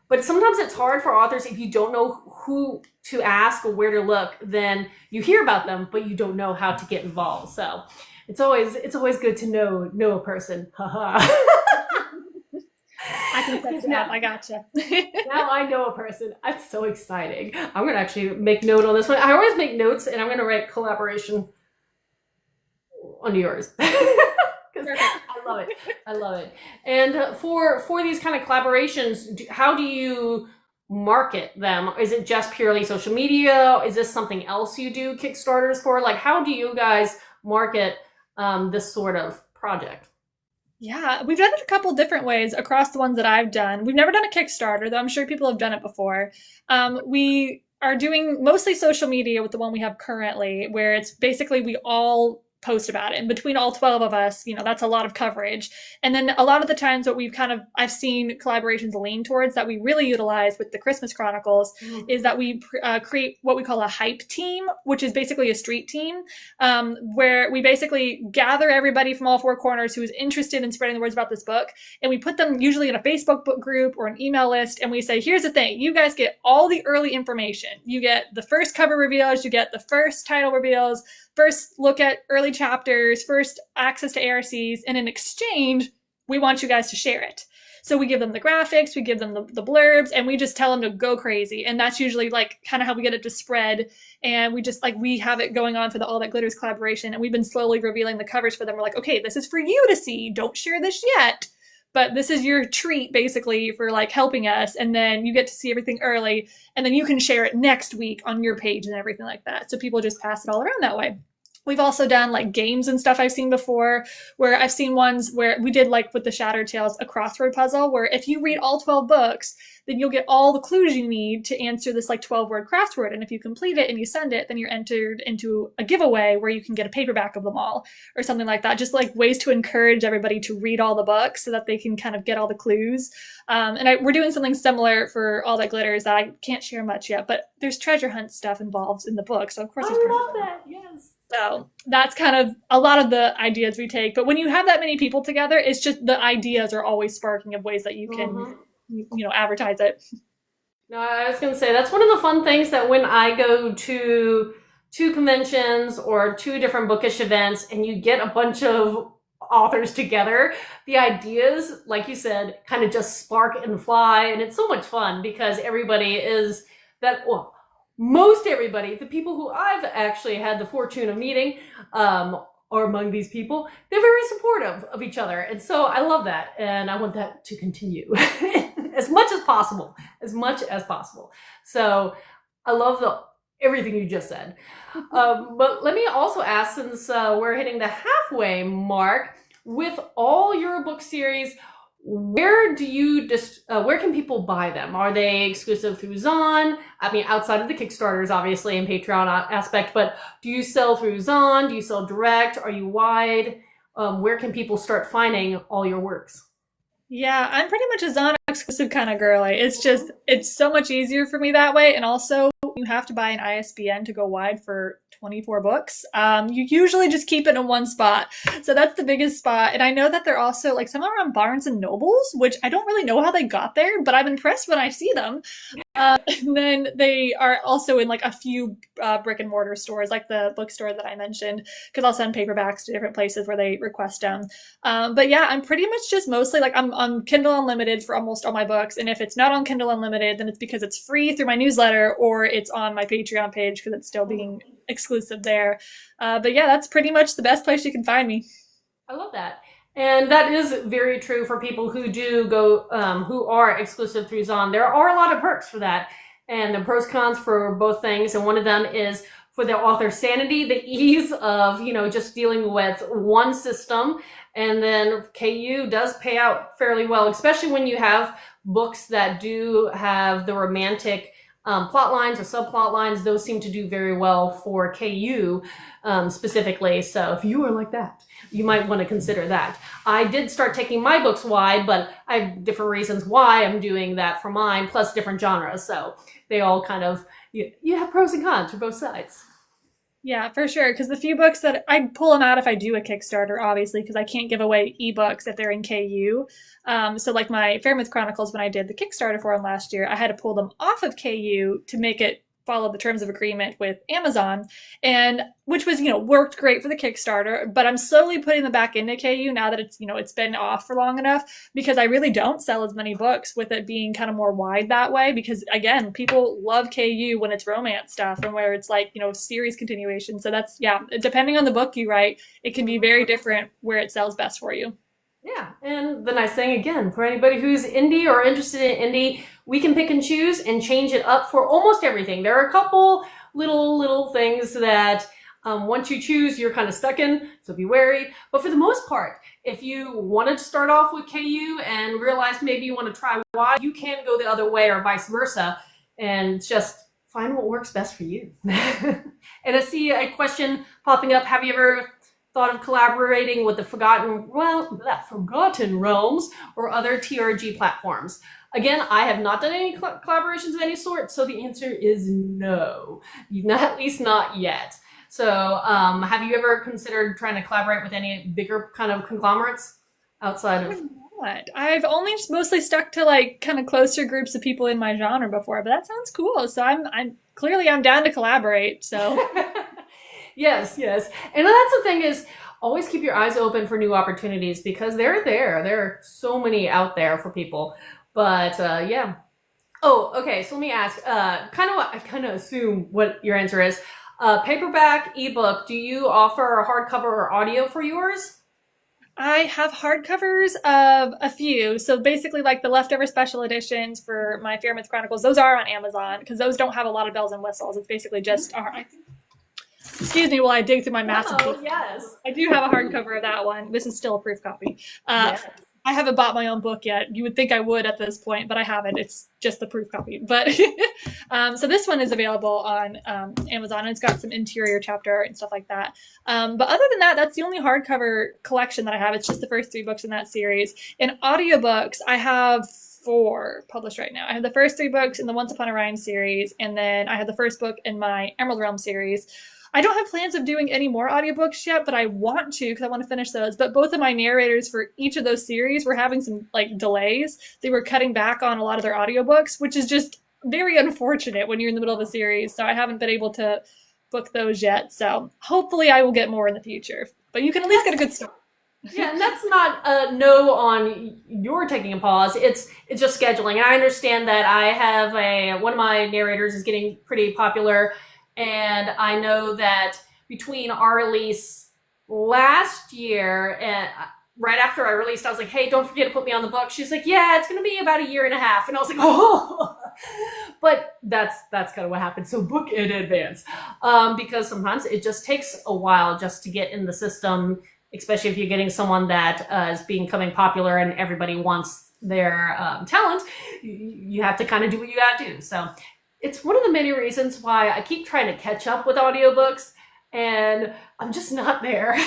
Speaker 1: but sometimes it's hard for authors if you don't know who to ask or where to look. Then you hear about them, but you don't know how to get involved. So it's always good to know a person. Haha.
Speaker 2: I can set it up. I gotcha.
Speaker 1: Now I know a person. That's so exciting. I'm going to actually make note on this one. I always make notes, and I'm going to write collaboration on yours. Because I love it. I love it. And for these kind of collaborations, how do you market them? Is it just purely social media? Is this something else you do Kickstarters for? Like, how do you guys market this sort of project?
Speaker 2: Yeah, we've done it a couple different ways across the ones that I've done. We've never done a Kickstarter, though I'm sure people have done it before. We are doing mostly social media with the one we have currently, where it's basically we all post about it. And between all 12 of us, that's a lot of coverage. And then a lot of the times what I've seen collaborations lean towards that we really utilize with the Christmas Chronicles is that we create what we call a hype team, which is basically a street team, where we basically gather everybody from all four corners who is interested in spreading the words about this book. And we put them usually in a Facebook book group or an email list. And we say, here's the thing, you guys get all the early information. You get the first cover reveals, you get the first title reveals, first look at early chapters, first access to ARCs, and in exchange, we want you guys to share it. So we give them the graphics, we give them the blurbs, and we just tell them to go crazy. And that's usually like kind of how we get it to spread. And we just we have it going on for the All That Glitters collaboration, and we've been slowly revealing the covers for them. We're like, okay, this is for you to see. Don't share this yet. But this is your treat, basically, for like helping us. And then you get to see everything early. And then you can share it next week on your page and everything like that. So people just pass it all around that way. We've also done like games and stuff I've seen before, where I've seen ones where we did like with the Shattered Tales, a crossword puzzle, where if you read all 12 books, then you'll get all the clues you need to answer this like 12-word crossword. And if you complete it and you send it, then you're entered into a giveaway where you can get a paperback of them all or something like that. Just like ways to encourage everybody to read all the books so that they can kind of get all the clues. We're doing something similar for All That Glitters that I can't share much yet, but there's treasure hunt stuff involved in the book. So of course,
Speaker 1: I love that. Yes.
Speaker 2: So that's kind of a lot of the ideas we take. But when you have that many people together, it's just the ideas are always sparking of ways that you can, advertise it.
Speaker 1: No, I was going to say, that's one of the fun things that when I go to conventions or to different bookish events and you get a bunch of authors together, the ideas, like you said, kind of just spark and fly. And it's so much fun because everybody is most everybody, the people who I've actually had the fortune of meeting, or among these people, they're very supportive of each other. And so I love that. And I want that to continue as much as possible. So I love everything you just said. But let me also ask, since we're hitting the halfway mark, with all your book series, where can people buy them? Are they exclusive through Zon? I mean, outside of the Kickstarters, obviously, and Patreon aspect, but do you sell through Zon? Do you sell direct? Are you wide? Where can people start finding all your works?
Speaker 2: Yeah, I'm pretty much a Zon exclusive kind of girly. It's so much easier for me that way. And also, you have to buy an ISBN to go wide for 24 books. You usually just keep it in one spot. So that's the biggest spot. And I know that they're also like some are on Barnes and Nobles, which I don't really know how they got there, but I'm impressed when I see them. And then they are also in like a few brick and mortar stores, like the bookstore that I mentioned, because I'll send paperbacks to different places where they request them. But yeah, I'm pretty much just mostly like I'm on Kindle Unlimited for almost all my books. And if it's not on Kindle Unlimited, then it's because it's free through my newsletter or it's on my Patreon page because it's still being exclusive there. But yeah, that's pretty much the best place you can find me.
Speaker 1: I love that. And that is very true for people who do go, who are exclusive through Zon. There are a lot of perks for that. And the pros cons for both things. And one of them is for the author's sanity, the ease of, just dealing with one system. And then KU does pay out fairly well, especially when you have books that do have the romantic plot lines or subplot lines. Those seem to do very well for KU specifically. So if you are like that, you might want to consider that. I did start taking my books wide, but I have different reasons why I'm doing that for mine, plus different genres. So they all kind of, you have pros and cons for both sides.
Speaker 2: Yeah, for sure. Because the few books that I pull them out if I do a Kickstarter, obviously, because I can't give away ebooks if they're in KU. So like my Fairmouth Chronicles, when I did the Kickstarter for them last year, I had to pull them off of KU to make it follow the terms of agreement with Amazon, and which was, worked great for the Kickstarter, but I'm slowly putting them back into KU now that it's been off for long enough, because I really don't sell as many books with it being kind of more wide that way, because again, people love KU when it's romance stuff and where it's like, series continuation. So that's, depending on the book you write, it can be very different where it sells best for you.
Speaker 1: Yeah, and the nice thing, again, for anybody who's indie or interested in indie, we can pick and choose and change it up for almost everything. There are a couple little things that once you choose, you're kind of stuck in, so be wary. But for the most part, if you wanted to start off with KU and realize maybe you want to try Y, you can go the other way or vice versa, and just find what works best for you. And I see a question popping up. Have you ever thought of collaborating with the Forgotten Realms or other TRG platforms? Again, I have not done any collaborations of any sort, so the answer is no. At least not yet. So have you ever considered trying to collaborate with any bigger kind of conglomerates outside of...
Speaker 2: I've only mostly stuck to like kind of closer groups of people in my genre before, but that sounds cool. So I'm clearly down to collaborate, so...
Speaker 1: Yes. And that's the thing is, always keep your eyes open for new opportunities, because they're there. There are so many out there for people. But yeah. Oh, okay. So let me ask, I kind of assume what your answer is. Paperback, ebook, do you offer a hardcover or audio for yours?
Speaker 2: I have hardcovers of a few. So basically like the leftover special editions for my Fairmouth Chronicles, those are on Amazon, because those don't have a lot of bells and whistles. It's basically just... Excuse me while I dig through my massive book.
Speaker 1: Yes.
Speaker 2: I do have a hardcover of that one. This is still a proof copy. Yes. I haven't bought my own book yet. You would think I would at this point, but I haven't. It's just the proof copy. But so this one is available on Amazon, and it's got some interior chapter art and stuff like that. But other than that, that's the only hardcover collection that I have. It's just the first 3 books in that series. In audiobooks, I have 4 published right now. I have the first 3 books in the Once Upon a Rhyme series, and then I have the first book in my Emerald Realm series. I don't have plans of doing any more audiobooks yet, but I want to because I want to finish those. But both of my narrators for each of those series were having some delays. They were cutting back on a lot of their audiobooks, which is just very unfortunate when you're in the middle of a series. So I haven't been able to book those yet. So hopefully I will get more in the future. But you can at least get a good start.
Speaker 1: Yeah, and that's not a no on your taking a pause. It's just scheduling. And I understand that I have one of my narrators is getting pretty popular. And I know that between our release last year and right after I released, I was like, hey, don't forget to put me on the book. She's like, yeah, it's going to be about 1.5 years. And I was like, oh, but that's kind of what happened. So book in advance, because sometimes it just takes a while just to get in the system, especially if you're getting someone that is becoming popular and everybody wants their talent. You have to kind of do what you got to do. So it's one of the many reasons why I keep trying to catch up with audiobooks, and I'm just not there.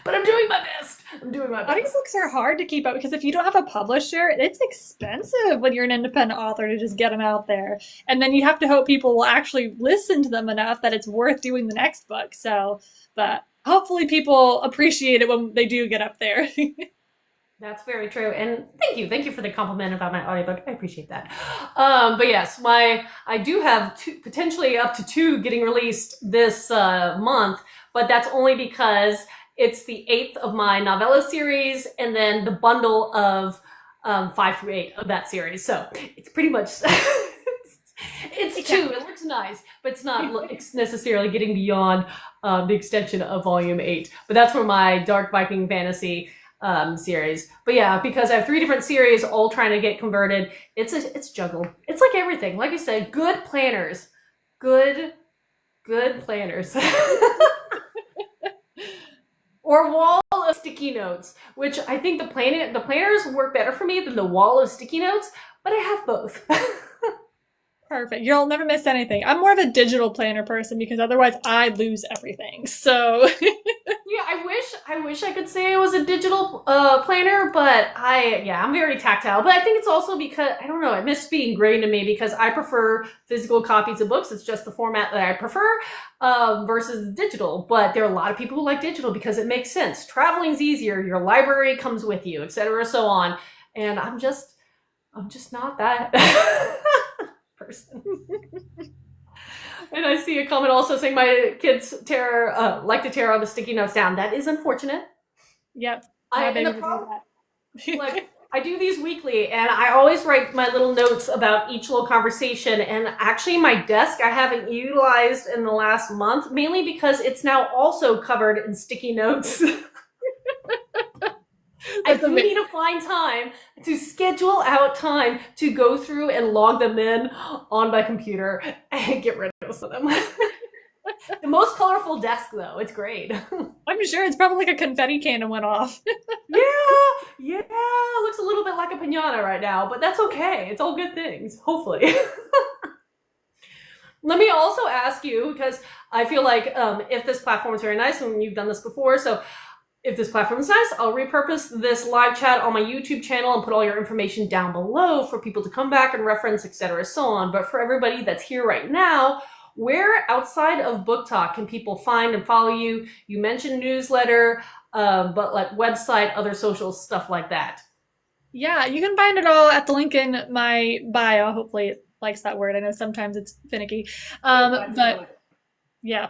Speaker 1: But I'm doing my best.
Speaker 2: Audiobooks are hard to keep up because if you don't have a publisher, it's expensive when you're an independent author to just get them out there. And then you have to hope people will actually listen to them enough that it's worth doing the next book. So, but hopefully people appreciate it when they do get up there.
Speaker 1: That's very true. And thank you for the compliment about my audiobook. I appreciate that. But yes, I do have potentially up to 2 getting released this month, but that's only because it's the 8th of my novella series and then the bundle of 5 through 8 of that series. So it's pretty much, it's 2. It looks nice, but it's not necessarily getting beyond the extension of volume 8. But that's for my Dark Viking Fantasy series. But yeah, because I have 3 different series all trying to get converted, it's juggle. It's like everything. Like I said, good planners, good good planners. Or wall of sticky notes, which I think the planners work better for me than the wall of sticky notes, but I have both.
Speaker 2: Perfect. You'll never miss anything. I'm more of a digital planner person because otherwise I lose everything. So
Speaker 1: Yeah, I wish I could say I was a digital planner, but I'm very tactile. But I think it's also because I don't know, it must be ingrained in me because I prefer physical copies of books. It's just the format that I prefer versus digital. But there are a lot of people who like digital because it makes sense. Traveling's easier. Your library comes with you, etc., so on. And I'm just not that person. And I see a comment also saying my kids like to tear all the sticky notes down. That is unfortunate.
Speaker 2: yep.
Speaker 1: Like I do these weekly, and I always write my little notes about each little conversation. And actually, my desk I haven't utilized in the last month, mainly because it's now also covered in sticky notes. I do need to find time to schedule out time to go through and log them in on my computer and get rid of some of them. The most colorful desk, though. It's great.
Speaker 2: I'm sure it's probably like a confetti cannon went off.
Speaker 1: Yeah. Looks a little bit like a piñata right now, but that's okay. It's all good things, hopefully. Let me also ask you, because I feel like if this platform is very nice, and you've done this before, so if this platform is nice, I'll repurpose this live chat on my YouTube channel and put all your information down below for people to come back and reference, etc., so on. But for everybody that's here right now, where outside of Book Talk can people find and follow you? You mentioned newsletter, but like website, other social stuff like that.
Speaker 2: Yeah, you can find it all at the link in my bio. Hopefully it likes that word. I know sometimes it's finicky. But yeah.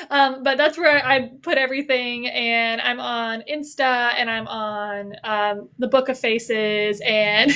Speaker 2: But that's where I put everything, and I'm on Insta, and I'm on the Book of Faces, and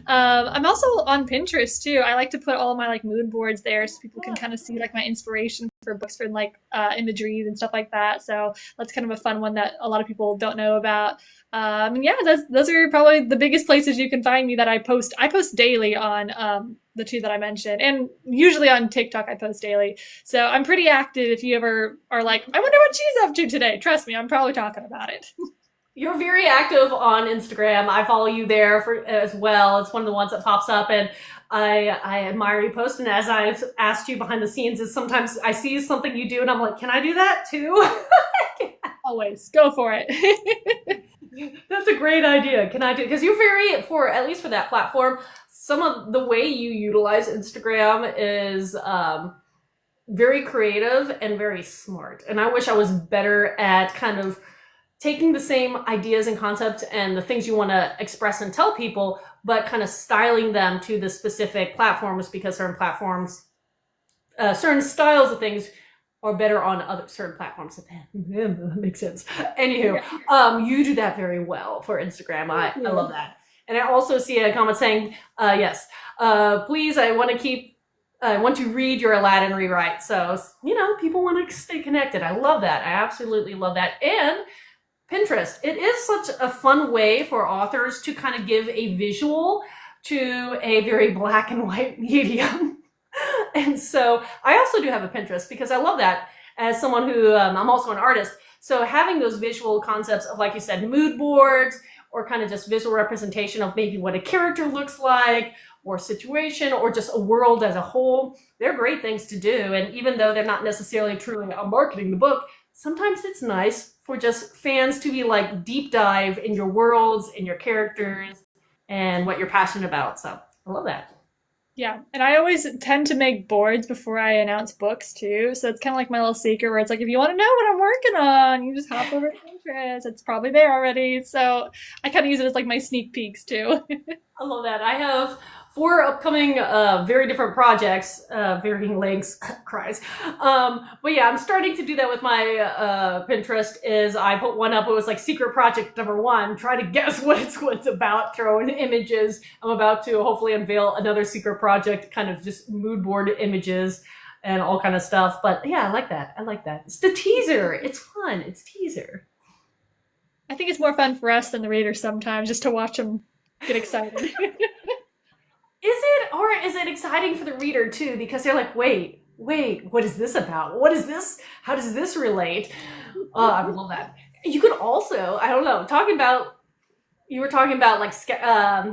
Speaker 2: I'm also on Pinterest too. I like to put all of my like mood boards there so people can kind of see like my inspiration for books for like imageries and stuff like that. So that's kind of a fun one that a lot of people don't know about. And yeah, those are probably the biggest places you can find me that I post. I post daily on the two that I mentioned, and usually on TikTok I post daily. So I'm pretty active. If you ever are like, I wonder what she's up to today, trust me, I'm probably talking about it.
Speaker 1: You're very active on Instagram. I follow you there as well. It's one of the ones that pops up, and I admire you post. And as I've asked you behind the scenes, is sometimes I see something you do, and I'm like, can I do that too?
Speaker 2: Always go for it.
Speaker 1: That's a great idea. Can I do? Because you're very, at least for that platform, some of the way you utilize Instagram is very creative and very smart. And I wish I was better at kind of taking the same ideas and concepts and the things you want to express and tell people, but kind of styling them to the specific platforms, because certain platforms, certain styles of things are better on other certain platforms. That makes sense. Anywho, you do that very well for Instagram. I love that. And I also see a comment saying, yes, please, I want to read your Aladdin rewrite. So, people want to stay connected. I love that. I absolutely love that. And Pinterest, it is such a fun way for authors to kind of give a visual to a very black and white medium. And so I also do have a Pinterest because I love that as someone who, I'm also an artist. So having those visual concepts of, like you said, mood boards, or kind of just visual representation of maybe what a character looks like, or situation, or just a world as a whole, they're great things to do. And even though they're not necessarily truly marketing the book, sometimes it's nice for just fans to be like deep dive in your worlds, in your characters, and what you're passionate about. So I love that.
Speaker 2: Yeah, and I always tend to make boards before I announce books too. So it's kind of like my little secret where it's like, if you want to know what I'm working on, you just hop over to Pinterest. It's probably there already. So I kind of use it as like my sneak peeks too.
Speaker 1: I love that. I have 4 upcoming very different projects, varying lengths, cries. But yeah, I'm starting to do that with my Pinterest. Is I put one up, it was like secret project number 1, try to guess what it's about, throw in images. I'm about to hopefully unveil another secret project, kind of just mood board images and all kind of stuff. But yeah, I like that. It's the teaser. It's fun. It's teaser.
Speaker 2: I think it's more fun for us than the readers sometimes, just to watch them get excited.
Speaker 1: Is it, or is it exciting for the reader too? Because they're like, wait, wait, what is this about? What is this? How does this relate? I would love that. You could also, I don't know, you were talking about like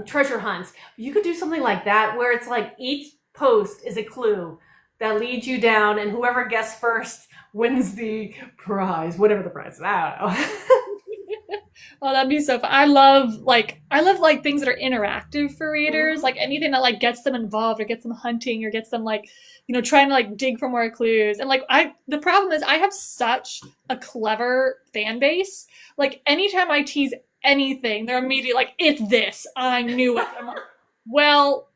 Speaker 1: treasure hunts. You could do something like that where it's like each post is a clue that leads you down, and whoever guessed first wins the prize, whatever the prize is. I don't know.
Speaker 2: Oh, that'd be so fun. I love things that are interactive for readers, like anything that like gets them involved or gets them hunting or gets them like, trying to like dig for more clues. And like the problem is I have such a clever fan base. Like anytime I tease anything, they're immediately like, it's this. I knew it. I'm like, well,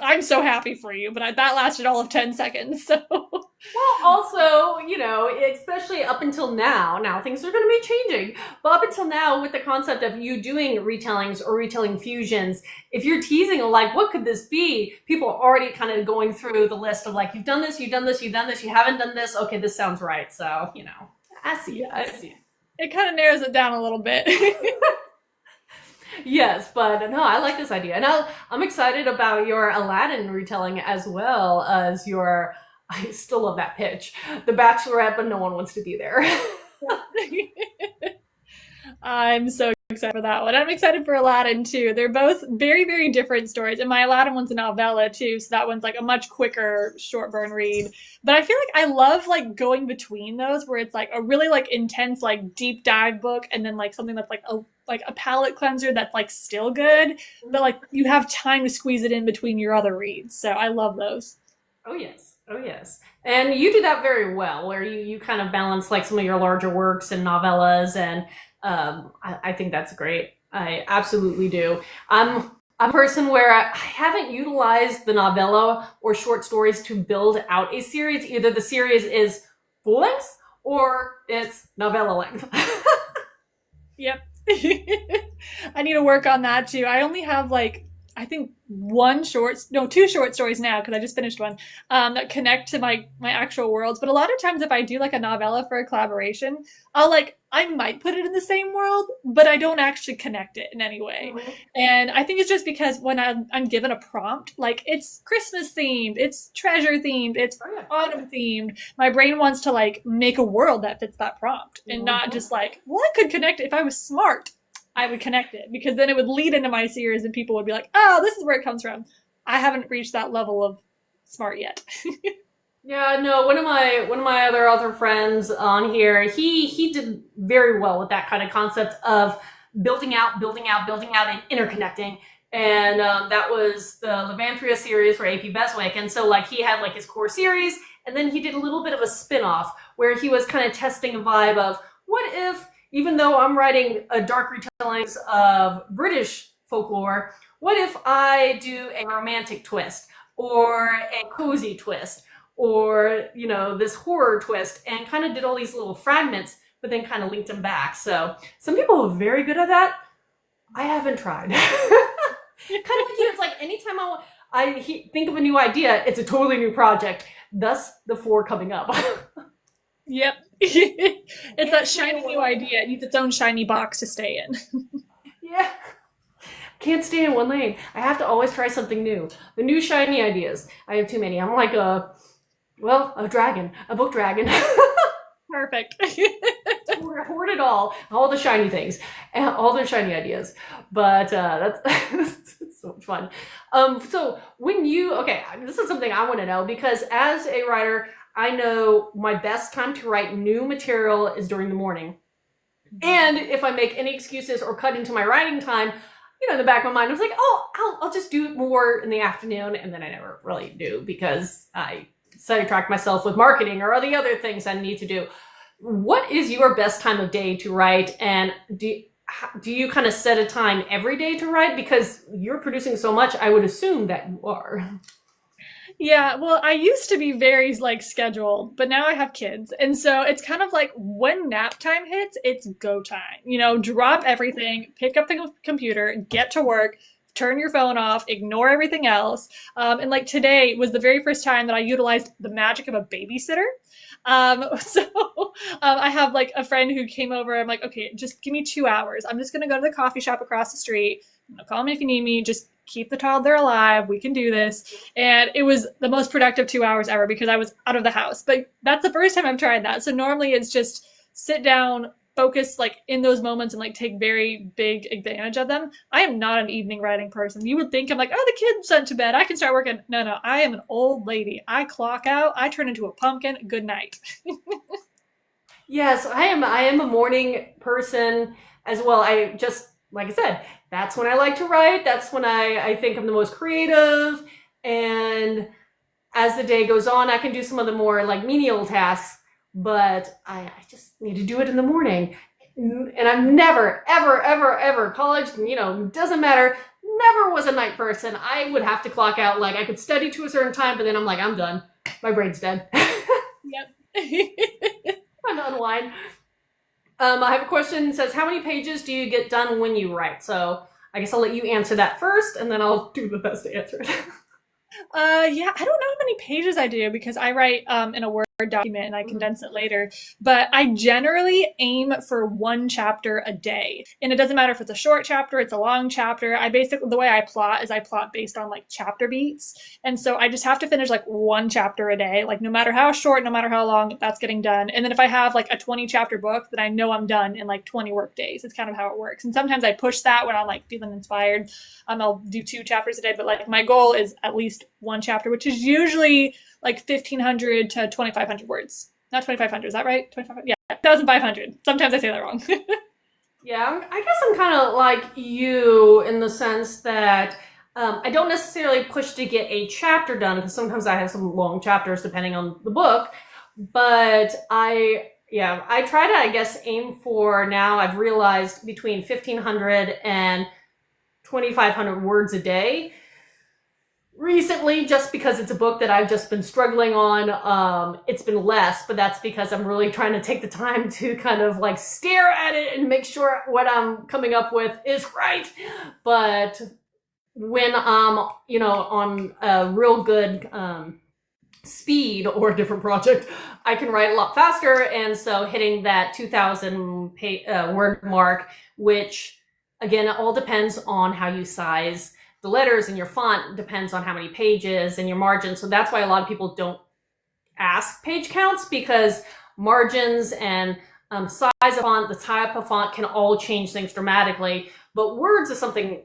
Speaker 2: I'm so happy for you, but that lasted all of 10 seconds. So
Speaker 1: Well, also, especially up until now things are going to be changing. But up until now, with the concept of you doing retellings or retelling fusions, if you're teasing like, what could this be? People are already kind of going through the list of like, you've done this, you've done this, you've done this, you haven't done this. Okay, this sounds right. So, I see it. I see it.
Speaker 2: it kind of narrows it down a little bit.
Speaker 1: Yes, but no, I like this idea. And I'm excited about your Aladdin retelling as well as your, I still love that pitch. The Bachelorette, but no one wants to be there.
Speaker 2: I'm so excited for that one. I'm excited for Aladdin too. They're both very, very different stories. And my Aladdin one's a novella too, so that one's like a much quicker short burn read. But I feel like I love like going between those where it's like a really like intense, like deep dive book and then like something that's like a palate cleanser that's like still good, but like you have time to squeeze it in between your other reads. So I love those.
Speaker 1: Oh yes. Oh yes. And you do that very well, where you kind of balance like some of your larger works and novellas, and I think that's great. I absolutely do. I'm a person where I haven't utilized the novella or short stories to build out a series. Either the series is full length or it's novella length.
Speaker 2: Yep. I need to work on that too. I only have like I think two short stories now because I just finished one that connect to my actual worlds. But a lot of times, if I do like a novella for a collaboration, I might put it in the same world, but I don't actually connect it in any way.
Speaker 1: Mhm.
Speaker 2: And I think it's just because when I'm given a prompt, like it's Christmas themed, it's treasure themed, it's
Speaker 1: Oh yeah.
Speaker 2: autumn themed, my brain wants to like make a world that fits that prompt and not just like, well, I could connect it if I was smart. I would connect it because then it would lead into my series and people would be like, oh, this is where it comes from. I haven't reached that level of smart yet.
Speaker 1: Yeah, no, one of my other author friends on here, he did very well with that kind of concept of building out, and interconnecting. And that was the Levantria series for AP Beswick. And so like he had like his core series, and then he did a little bit of a spin-off where he was kind of testing a vibe of what if, even though I'm writing a dark retellings of British folklore, what if I do a romantic twist or a cozy twist or, this horror twist, and kind of did all these little fragments, but then kind of linked them back. So some people are very good at that. I haven't tried. Kind of like you, it's like anytime think of a new idea, it's a totally new project. Thus the 4 coming up.
Speaker 2: Yep. It's that shiny new idea. It needs its own shiny box to stay in.
Speaker 1: Yeah. Can't stay in one lane. I have to always try something new. The new shiny ideas. I have too many. I'm like a book dragon.
Speaker 2: Perfect.
Speaker 1: Hoard it all the shiny things, and all the shiny ideas. But that's so much fun. So this is something I want to know, because as a writer, I know my best time to write new material is during the morning. And if I make any excuses or cut into my writing time, in the back of my mind, I was like, oh, I'll just do it more in the afternoon. And then I never really do because I sidetrack myself with marketing or all the other things I need to do. What is your best time of day to write? And do you kind of set a time every day to write? Because you're producing so much, I would assume that you are.
Speaker 2: Yeah, well, I used to be very like scheduled, but now I have kids. And so it's kind of like when nap time hits, it's go time. Drop everything, pick up the computer, get to work, turn your phone off, ignore everything else. And like today was the very first time that I utilized the magic of a babysitter. I have like a friend who came over. I'm like, okay, just give me 2 hours. I'm just going to go to the coffee shop across the street, call me if you need me. Just keep the toddler alive. We can do this. And it was the most productive 2 hours ever because I was out of the house. But that's the first time I've tried that. So normally it's just sit down, focus like in those moments and like take very big advantage of them. I am not an evening writing person. You would think I'm like, oh, the kid's sent to bed, I can start working. No, I am an old lady. I clock out, I turn into a pumpkin. Good night.
Speaker 1: Yes, I am a morning person as well. I just, like I said, that's when I like to write. That's when I think I'm the most creative. And as the day goes on, I can do some of the more like menial tasks, but I just need to do it in the morning. And I'm never, ever, ever, ever, college, doesn't matter, never was a night person. I would have to clock out, like I could study to a certain time, but then I'm like, I'm done. My brain's dead.
Speaker 2: Yep.
Speaker 1: Trying to unwind. I have a question that says, how many pages do you get done when you write? So I guess I'll let you answer that first, and then I'll do the best to answer it.
Speaker 2: Yeah, I don't know how many pages I do because I write in a Word document and I condense it later. But I generally aim for one chapter a day. And it doesn't matter if it's a short chapter, it's a long chapter. The way I plot is I plot based on like chapter beats. And so I just have to finish like one chapter a day. Like no matter how short, no matter how long, that's getting done. And then if I have like a 20 chapter book, then I know I'm done in like 20 work days. It's kind of how it works. And sometimes I push that when I'm like feeling inspired. I'll do 2 chapters a day, but like my goal is at least one chapter, which is usually like 1,500 to 2,500 words. Not 2,500, is that right? 2,500? Yeah, 1,500. Sometimes I say that wrong.
Speaker 1: Yeah, I guess I'm kind of like you in the sense that I don't necessarily push to get a chapter done because sometimes I have some long chapters depending on the book. But I try to, I guess, aim for now. I've realized between 1,500 and 2,500 words a day. Recently, just because it's a book that I've just been struggling on, it's been less, but that's because I'm really trying to take the time to kind of like stare at it and make sure what I'm coming up with is right. But when I'm, on a real good speed or a different project, I can write a lot faster. And so hitting that 2,000 word mark, which again, it all depends on how you size the letters, and your font depends on how many pages and your margins. So that's why a lot of people don't ask page counts, because margins and size of font, the type of font can all change things dramatically. But words is something,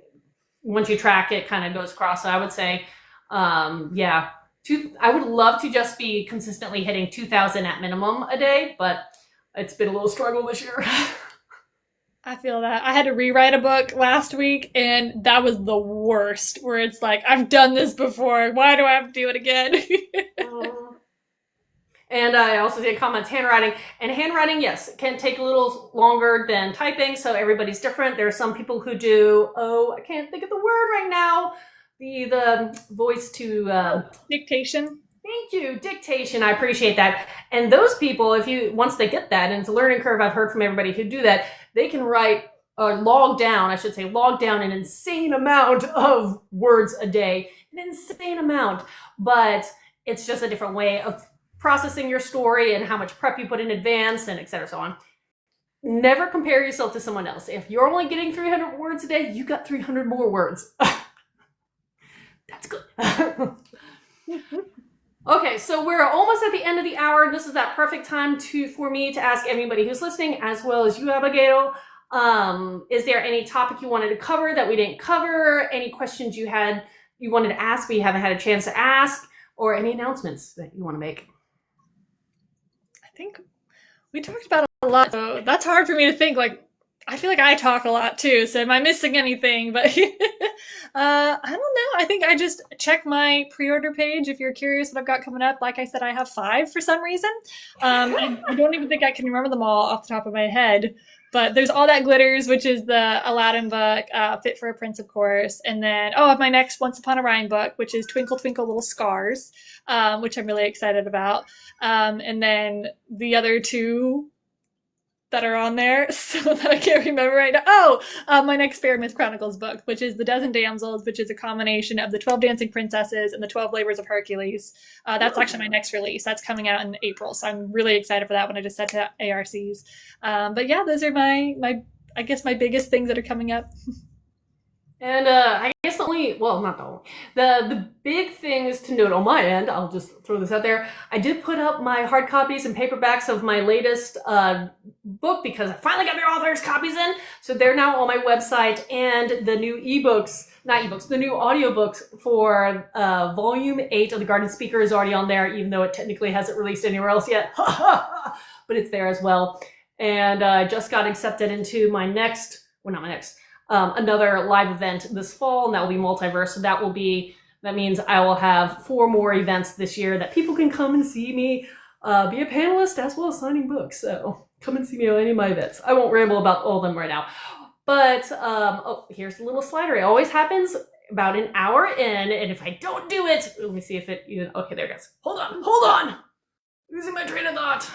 Speaker 1: once you track it, kind of goes across. So I would say, I would love to just be consistently hitting 2,000 at minimum a day, but it's been a little struggle this year.
Speaker 2: I feel that. I had to rewrite a book last week, and that was the worst, where it's like, I've done this before. Why do I have to do it again?
Speaker 1: And I also see comments, handwriting. And handwriting, yes, can take a little longer than typing, so everybody's different. There are some people who do, I can't think of the word right now, the voice to...
Speaker 2: Dictation.
Speaker 1: Thank you. Dictation. I appreciate that. And those people, once they get that, and it's a learning curve, I've heard from everybody who do that, they can write or log down an insane amount of words a day. An insane amount. But it's just a different way of processing your story and how much prep you put in advance and et cetera, so on. Never compare yourself to someone else. If you're only getting 300 words a day, you got 300 more words. That's good. Okay, so we're almost at the end of the hour. This is that perfect time for me to ask everybody who's listening, as well as you, Abigail, is there any topic you wanted to cover that we didn't cover? Any questions you wanted to ask but you haven't had a chance to ask? Or any announcements that you want to make?
Speaker 2: I think we talked about a lot, so that's hard for me to think. Like, I feel like I talk a lot too, so am I missing anything? But I don't know. I think I just check my pre-order page if you're curious what I've got coming up. Like I said, I have 5 for some reason. I don't even think I can remember them all off the top of my head. But there's All That Glitters, which is the Aladdin book, Fit for a Prince, of course. And then, I have my next Once Upon a Rhyme book, which is Twinkle, Twinkle, Little Scars, which I'm really excited about. And then the other 2 that are on there, so that I can't remember right now. My next Fair Miss Chronicles book, which is The Dozen Damsels, which is a combination of the 12 Dancing Princesses and the 12 Labors of Hercules. That's actually my next release. That's coming out in April, so I'm really excited for that one. I just set to ARCs. But yeah, those are my I guess my biggest things that are coming up.
Speaker 1: And I guess not the only, the big things to note on my end, I'll just throw this out there. I did put up my hard copies and paperbacks of my latest book because I finally got their author's copies in. So they're now on my website, and the new the new audiobooks for volume 8 of The Garden Speaker is already on there, even though it technically hasn't released anywhere else yet. But it's there as well. And I just got accepted into another live event this fall, and that will be Multiverse. So that means I will have 4 more events this year that people can come and see me be a panelist as well as signing books. So come and see me on any of my events. I won't ramble about all of them right now. But here's a little slider. It always happens about an hour in, and if I don't do it, let me see if it even, okay, there it goes. Hold on. Losing my train of thought.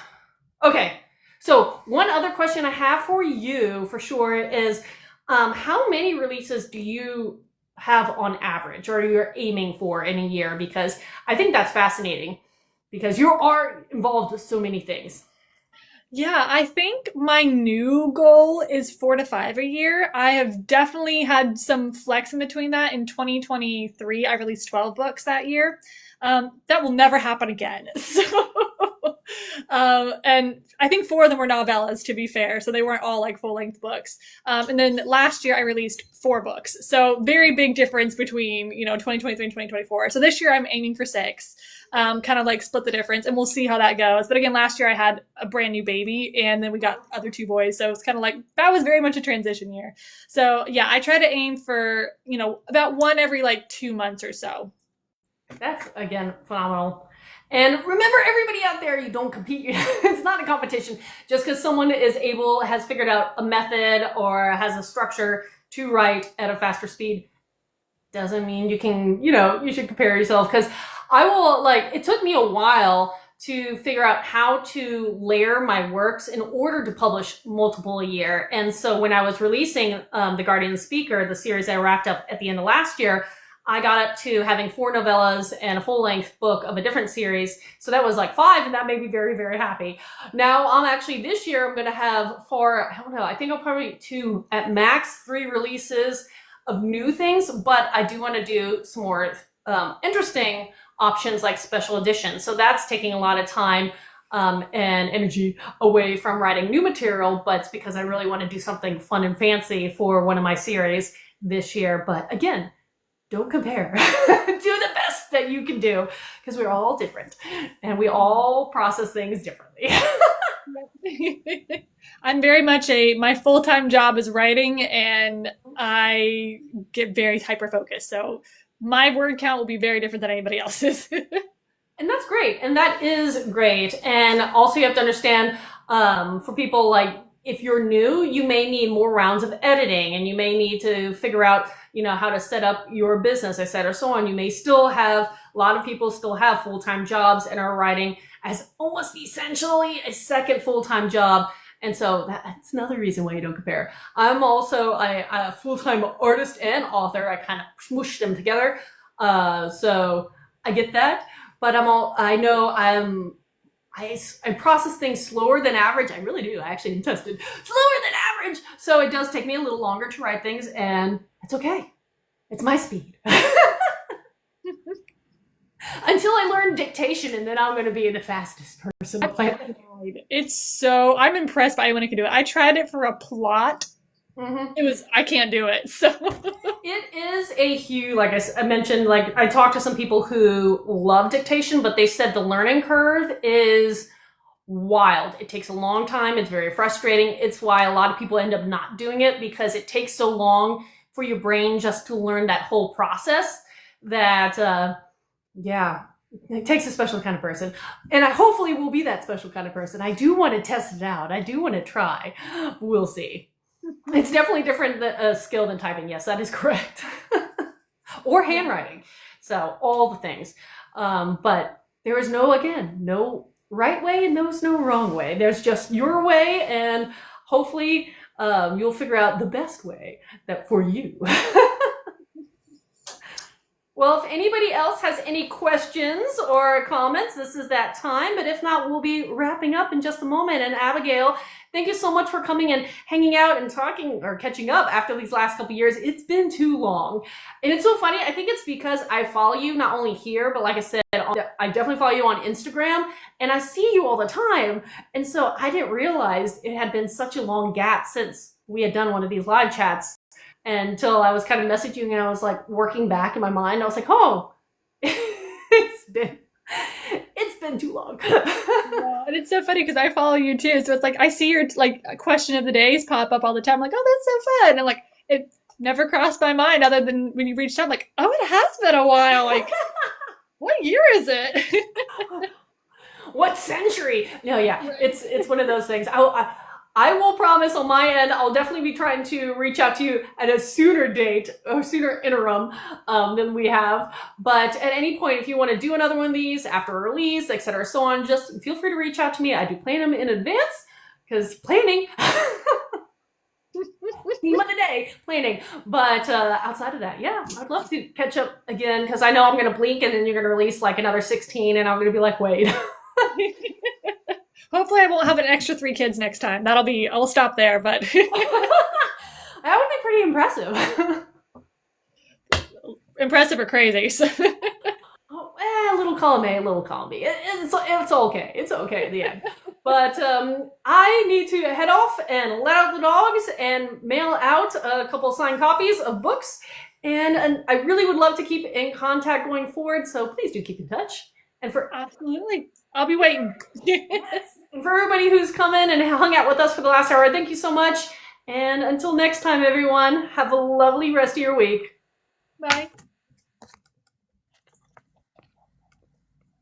Speaker 1: Okay, so one other question I have for you for sure is, how many releases do you have on average, or you're aiming for in a year? Because I think that's fascinating, because you are involved with so many things.
Speaker 2: Yeah, I think my new goal is 4 to 5 a year. I have definitely had some flex in between that. In 2023, I released 12 books that year. That will never happen again. And I think 4 of them were novellas, to be fair, so they weren't all like full-length books. And then last year I released 4 books, so very big difference between 2023 and 2024. So this year I'm aiming for 6, kind of like split the difference, and we'll see how that goes. But again, last year I had a brand new baby, and then we got other 2 boys, so it's kind of like that was very much a transition year. So yeah, I try to aim for about 1 every like 2 months or so.
Speaker 1: That's, again, phenomenal. And remember, everybody out there, you don't compete. It's not a competition. Just because someone has figured out a method or has a structure to write at a faster speed doesn't mean you can, you should compare yourself. Because it took me a while to figure out how to layer my works in order to publish multiple a year. And so when I was releasing The Guardian Speaker, the series I wrapped up at the end of last year, I got up to having 4 novellas and a full-length book of a different series. So that was like 5, and that made me very, very happy. Now, this year, I'm going to have I think I'll probably 2, at max 3 releases of new things, but I do want to do some more interesting options like special editions. So that's taking a lot of time and energy away from writing new material, but it's because I really want to do something fun and fancy for one of my series this year. But again, don't compare. Do the best that you can do, because we're all different and we all process things differently.
Speaker 2: I'm very much my full-time job is writing, and I get very hyper-focused. So my word count will be very different than anybody else's.
Speaker 1: And that's great. And that is great. And also you have to understand, for people like, if you're new, you may need more rounds of editing, and you may need to figure out, how to set up your business, or so on. You may a lot of people still have full-time jobs and are writing as almost essentially a second full-time job. And so that's another reason why you don't compare. I'm also a full-time artist and author. I kind of smooshed them together. So I get that, but I process things slower than average. I really do. I actually tested slower than average. So it does take me a little longer to write things, and it's okay. It's my speed. Until I learn dictation, and then I'm going to be the fastest person on the planet.
Speaker 2: I'm impressed by anyone who can do it. I tried it for a plot. Mm-hmm. I can't do it. So
Speaker 1: it is a huge, like I mentioned, like I talked to some people who love dictation, but they said the learning curve is wild. It takes a long time. It's very frustrating. It's why a lot of people end up not doing it, because it takes so long for your brain just to learn that whole process that, it takes a special kind of person. And I hopefully will be that special kind of person. I do want to test it out. I do want to try. We'll see. It's definitely different skill than typing. Yes, that is correct. Or handwriting. So all the things. But there is no right way, and there's no wrong way. There's just your way, and hopefully you'll figure out the best way that for you. Well, if anybody else has any questions or comments, this is that time. But if not, we'll be wrapping up in just a moment. And Abigail, thank you so much for coming and hanging out and talking or catching up after these last couple years. It's been too long. And it's so funny. I think it's because I follow you not only here, but like I said, I definitely follow you on Instagram and I see you all the time. And so I didn't realize it had been such a long gap since we had done one of these live chats. Until I was kind of messaging and I was like working back in my mind. I was like, oh, it's been too long.
Speaker 2: Yeah, and it's so funny because I follow you too. So it's like I see your like question of the days pop up all the time. I'm like, oh, that's so fun. And like it never crossed my mind other than when you reached out. I'm like, oh, it has been a while. Like, what year is it?
Speaker 1: What century? No, yeah, it's one of those things. I will promise on my end, I'll definitely be trying to reach out to you at a sooner date or sooner interim than we have. But at any point, if you want to do another one of these after a release, etc., so on, just feel free to reach out to me. I do plan them in advance because planning. Theme of the day, planning. But outside of that, yeah, I'd love to catch up again because I know I'm going to blink and then you're going to release like another 16 and I'm going to be like, wait.
Speaker 2: Hopefully I won't have an extra 3 kids next time. I'll stop there, but
Speaker 1: that would be pretty impressive.
Speaker 2: Impressive or crazy. So.
Speaker 1: Little column A, little column B. It's okay. It's okay at the end. But I need to head off and let out the dogs and mail out a couple of signed copies of books. And I really would love to keep in contact going forward. So please do keep in touch. And for
Speaker 2: absolutely, I'll be waiting.
Speaker 1: And for everybody who's come in and hung out with us for the last hour, thank you so much. And until next time, everyone, have a lovely rest of your week.
Speaker 2: Bye.